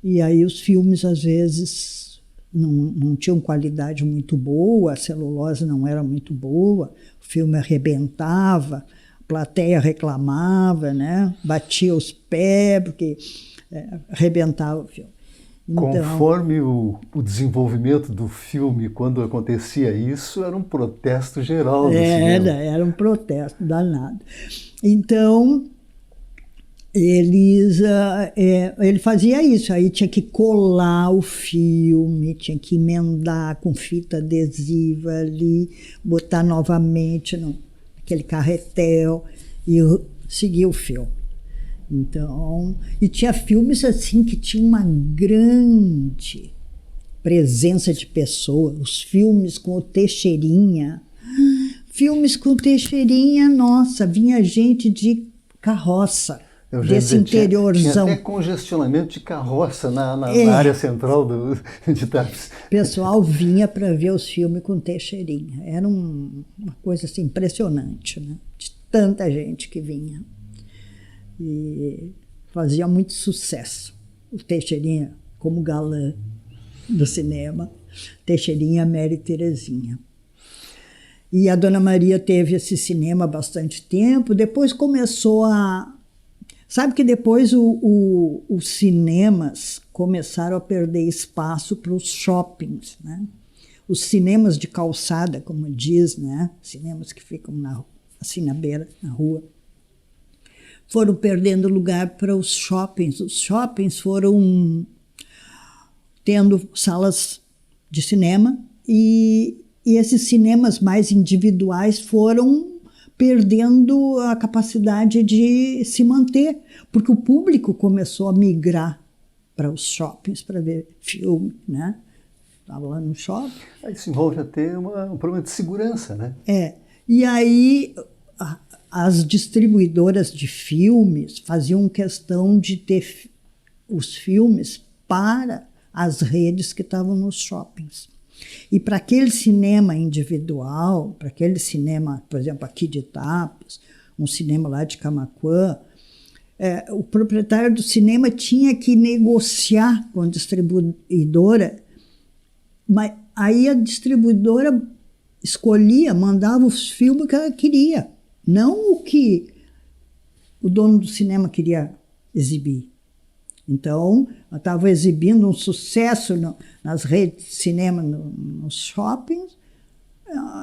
E aí os filmes, às vezes, não tinham qualidade muito boa, a celulose não era muito boa, o filme arrebentava, a plateia reclamava, né? Batia os pés, porque arrebentava o filme. Então, conforme o desenvolvimento do filme, quando acontecia isso, era um protesto geral do cinema. Era um protesto danado. Então, ele fazia isso, aí tinha que colar o filme, tinha que emendar com fita adesiva ali, botar novamente naquele carretel e seguir o filme. Então, e tinha filmes assim que tinha uma grande presença de pessoas, os filmes com o Teixeirinha. Filmes com o Teixeirinha, nossa, vinha gente de carroça. Desse interiorzão. Tinha até congestionamento de carroça na área central de Tapes. O pessoal vinha para ver os filmes com Teixeirinha. Era uma coisa assim, impressionante, né? De tanta gente que vinha. E fazia muito sucesso. O Teixeirinha como galã do cinema. Teixeirinha e a Mary Terezinha. E a Dona Maria teve esse cinema há bastante tempo. Depois começou a... Sabe que depois os cinemas começaram a perder espaço para os shoppings, né? Os cinemas de calçada, como diz, né? Cinemas que ficam assim na beira, na rua, foram perdendo lugar para os shoppings. Os shoppings foram tendo salas de cinema e esses cinemas mais individuais foram perdendo a capacidade de se manter, porque o público começou a migrar para os shoppings para ver filme, né? Estava lá no shopping. Isso envolve até um problema de segurança, né? E aí as distribuidoras de filmes faziam questão de ter os filmes para as redes que estavam nos shoppings. E para aquele cinema individual, para aquele cinema, por exemplo, aqui de Tapes, um cinema lá de Camaquã, o proprietário do cinema tinha que negociar com a distribuidora, mas aí a distribuidora escolhia, mandava os filmes que ela queria, não o que o dono do cinema queria exibir. Então, eu estava exibindo um sucesso nas redes de cinema, nos shoppings,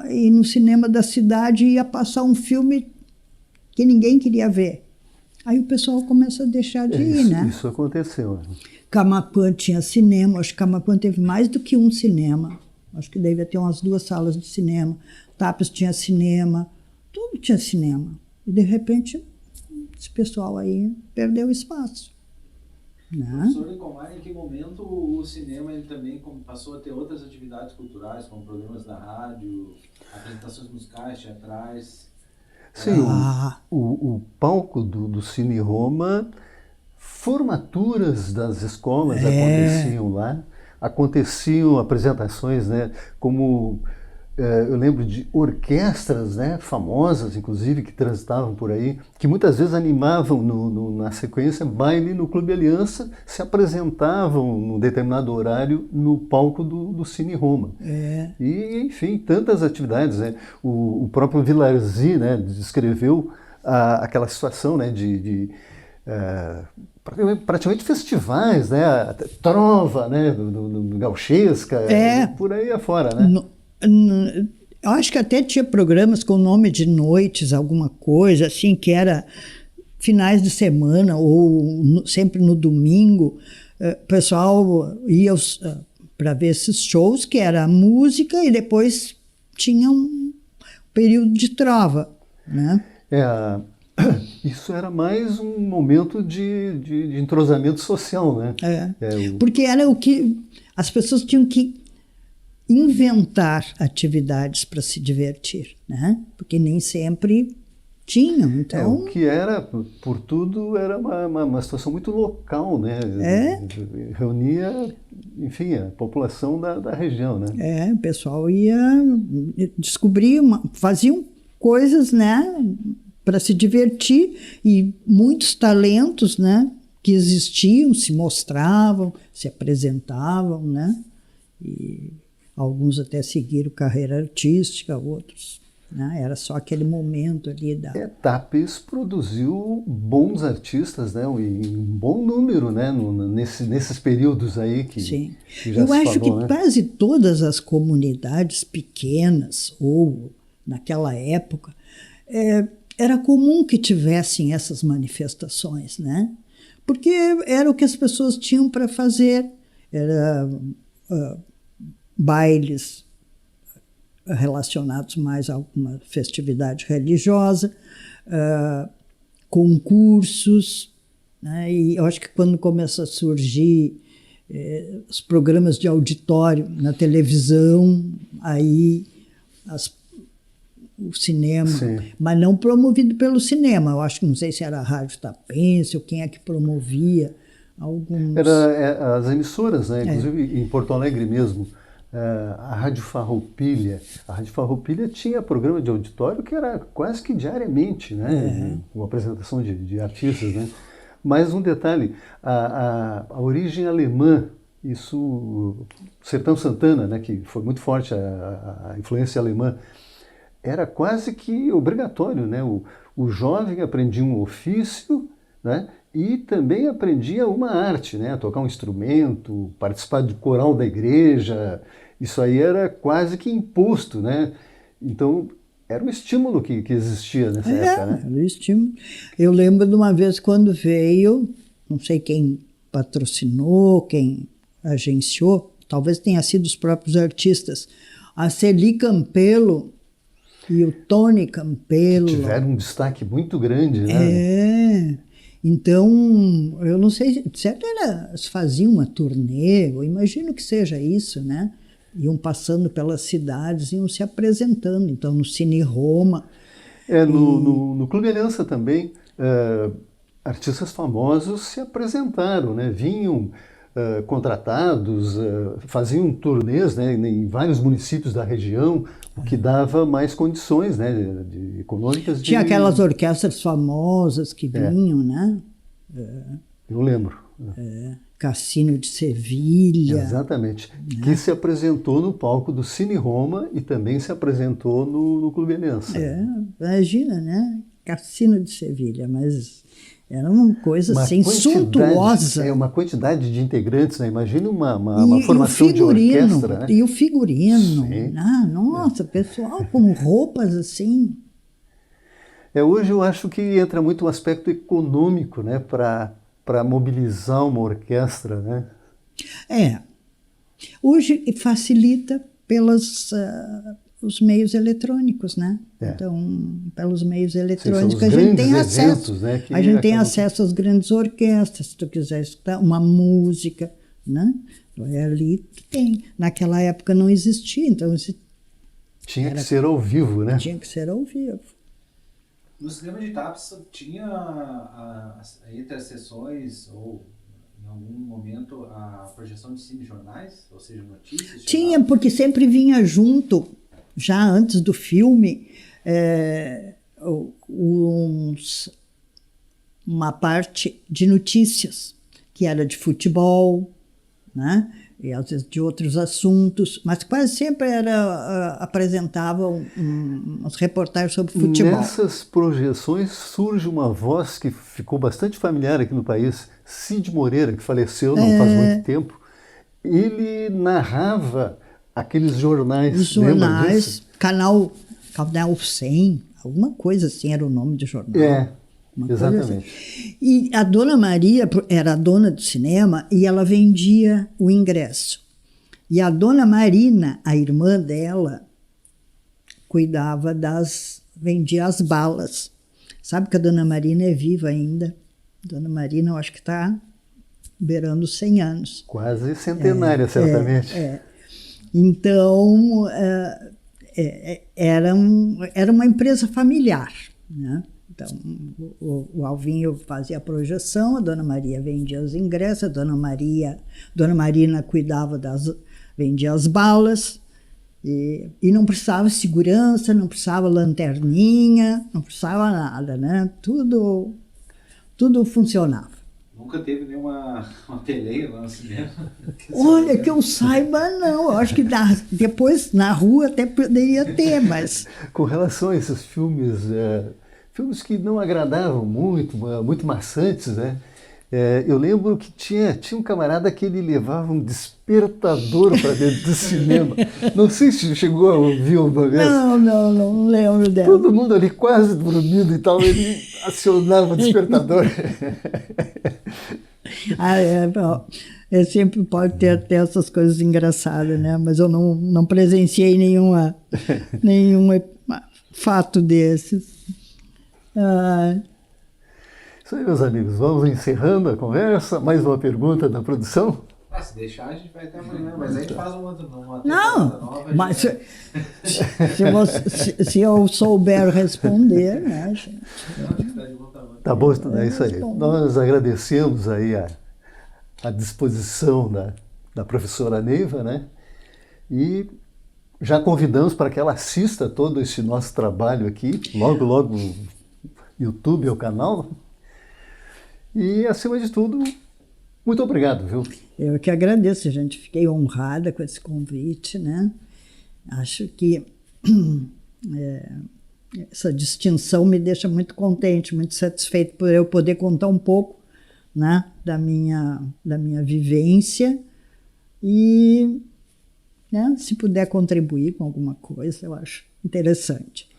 e no cinema da cidade ia passar um filme que ninguém queria ver. Aí o pessoal começa a deixar de ir, né? Isso aconteceu. Camaquã tinha cinema, acho que Camaquã teve mais do que um cinema. Acho que devia ter umas 2 salas de cinema. Tapes tinha cinema, tudo tinha cinema. E, de repente, esse pessoal aí perdeu espaço. Professor Licomar, em que momento o cinema ele também passou a ter outras atividades culturais, como programas da rádio, apresentações musicais, teatrais? Sim, o palco do Cine Roma, formaturas das escolas aconteciam lá, aconteciam apresentações, né, como... Eu lembro de orquestras, né, famosas, inclusive, que transitavam por aí, que muitas vezes animavam na sequência baile no Clube Aliança, se apresentavam num determinado horário no palco do Cine Roma. E, enfim, tantas atividades, né? O próprio Villarzi, né, descreveu aquela situação, né, de praticamente festivais, né, trova, né, do gauchesca, por aí afora, né? Eu acho que até tinha programas com nome de noites, alguma coisa assim, que era finais de semana ou sempre no domingo. O pessoal ia para ver esses shows, que era música, e depois tinha um período de trova, né? Isso era mais um momento de entrosamento social, né? Porque era o que as pessoas tinham que inventar atividades para se divertir, né? Porque nem sempre tinham, então... o que era, por tudo, era uma situação muito local, né? Reunia, enfim, a população da região, né? O pessoal ia descobrir, faziam coisas, né? Para se divertir, e muitos talentos, né? Que existiam, se mostravam, se apresentavam, né? E alguns até seguiram carreira artística, outros, né? Era só aquele momento ali da... Tapes produziu bons artistas, né? Em um bom número, né? Nesses períodos aí que, Sim. que já Eu se acho falou, que né? quase todas as comunidades pequenas, ou naquela época, era comum que tivessem essas manifestações, né? Porque era o que as pessoas tinham para fazer. Era bailes relacionados mais a alguma festividade religiosa, concursos, né? E eu acho que quando começa a surgir os programas de auditório na televisão, aí o cinema, Sim. mas não promovido pelo cinema. Eu acho que não sei se era a Rádio Tapense ou quem é que promovia alguns... Era as emissoras, né? Inclusive em Porto Alegre mesmo, a Rádio Farroupilha. A Rádio Farroupilha tinha programa de auditório que era quase que diariamente, né? Com apresentação de artistas, né? Mas um detalhe, a origem alemã, isso, Sertão Santana, né? Que foi muito forte a influência alemã, era quase que obrigatório, né? O jovem aprendia um ofício, né? E também aprendia uma arte, né? Tocar um instrumento, participar do coral da igreja. Isso aí era quase que imposto, né? Então, era um estímulo que existia nessa época, né? Era um estímulo. Eu lembro de uma vez quando veio, não sei quem patrocinou, quem agenciou, talvez tenha sido os próprios artistas, a Celi Campelo e o Tony Campelo. Tiveram um destaque muito grande, né? Então, eu não sei, certo era, faziam uma turnê, eu imagino que seja isso, né? Iam passando pelas cidades, iam se apresentando, então no Cine Roma. No Clube Aliança também, artistas famosos se apresentaram, né? Vinham contratados, faziam turnês, né, em vários municípios da região, o que dava mais condições, né, econômicas. Tinha aquelas orquestras famosas que vinham, né? Eu lembro. Cassino de Sevilha. Exatamente. Né? Que se apresentou no palco do Cine Roma e também se apresentou no Clube Aliança. Imagina, né? Cassino de Sevilha, mas... Era uma coisa assim, suntuosa. Uma quantidade de integrantes, né? Imagina uma formação de orquestra. Né? E o figurino. Nossa, pessoal com roupas assim. Hoje eu acho que entra muito o aspecto econômico, né? Para mobilizar uma orquestra, né? Hoje facilita pelos os meios eletrônicos, né? Então, pelos meios eletrônicos, a gente tem acesso. Né, a gente tem acesso às grandes orquestras, se tu quiser escutar uma música, né? Ali tem. Naquela época não existia, então... Tinha que ser ao vivo, né? Tinha que ser ao vivo. No cinema de Tapes tinha, entre as sessões, ou em algum momento, a projeção de cinejornais, ou seja, notícias? Tinha, porque sempre vinha junto, já antes do filme, uma parte de notícias, que era de futebol, né? E às vezes de outros assuntos, mas quase sempre apresentavam umas reportagens sobre futebol. Nessas projeções surge uma voz que ficou bastante familiar aqui no país, Cid Moreira, que faleceu não faz muito tempo. Ele narrava aqueles jornais. Os jornais, Canal 100, alguma coisa assim era o nome do jornal. Exatamente. Assim. E a Dona Maria era a dona do cinema e ela vendia o ingresso. E a Dona Marina, a irmã dela, vendia as balas. Sabe que a Dona Marina é viva ainda. Dona Marina, eu acho que está beirando 100 anos. Quase centenária, certamente. Então, era uma empresa familiar, né? Então, o Alvinho fazia a projeção, a Dona Maria vendia os ingressos, a Dona Marina vendia as balas, e não precisava segurança, não precisava lanterninha, não precisava nada, né? Tudo funcionava. Nunca teve nenhuma peleia lá no cinema? Olha, que eu saiba, não. Eu acho que depois na rua até poderia ter, mas... Com relação a esses filmes, filmes que não agradavam muito, muito maçantes, né? Eu lembro que tinha um camarada que ele levava um despertador para dentro do cinema. Não sei se chegou a ouvir uma vez. Não lembro dela. Todo mundo ali quase dormindo e tal, ele acionava o despertador. Sempre pode ter até essas coisas engraçadas, né? Mas eu não presenciei nenhum fato desses. Isso aí, meus amigos, vamos encerrando a conversa. Mais uma pergunta da produção? Se deixar, a gente vai até amanhã, mas aí a gente faz uma Não, nova. mas se eu souber responder, né, gente? Tá bom, é isso aí. Nós agradecemos aí a disposição da professora Neiva, né? E já convidamos para que ela assista todo esse nosso trabalho aqui, logo no YouTube, é o canal. E, acima de tudo, muito obrigado, viu? Eu que agradeço, gente. Fiquei honrada com esse convite, né? Acho que essa distinção me deixa muito contente, muito satisfeito por eu poder contar um pouco, né, da minha vivência e, né, se puder contribuir com alguma coisa, eu acho interessante.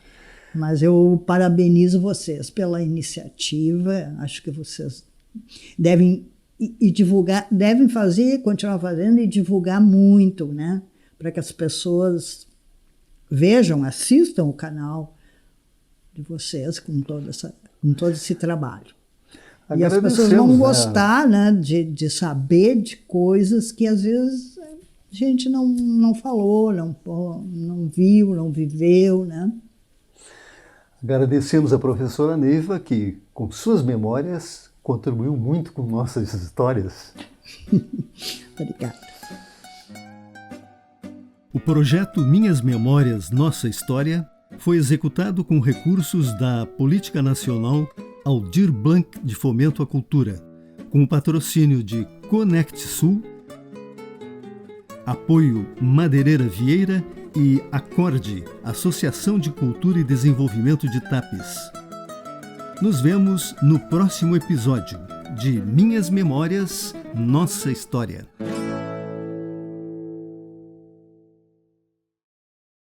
Mas eu parabenizo vocês pela iniciativa, acho que vocês devem divulgar, devem fazer, continuar fazendo e divulgar muito, né? Para que as pessoas vejam, assistam o canal de vocês com todo esse trabalho. E as pessoas vão gostar, né, de saber de coisas que às vezes a gente não falou, não viu, não viveu, né? Agradecemos a professora Neiva, que, com suas memórias, contribuiu muito com nossas histórias. Obrigada. O projeto Minhas Memórias, Nossa História foi executado com recursos da Política Nacional Aldir Blanc de Fomento à Cultura, com o patrocínio de Conect Sul, apoio Madeireira Vieira e Acorde, Associação de Cultura e Desenvolvimento de Tapes. Nos vemos no próximo episódio de Minhas Memórias, Nossa História.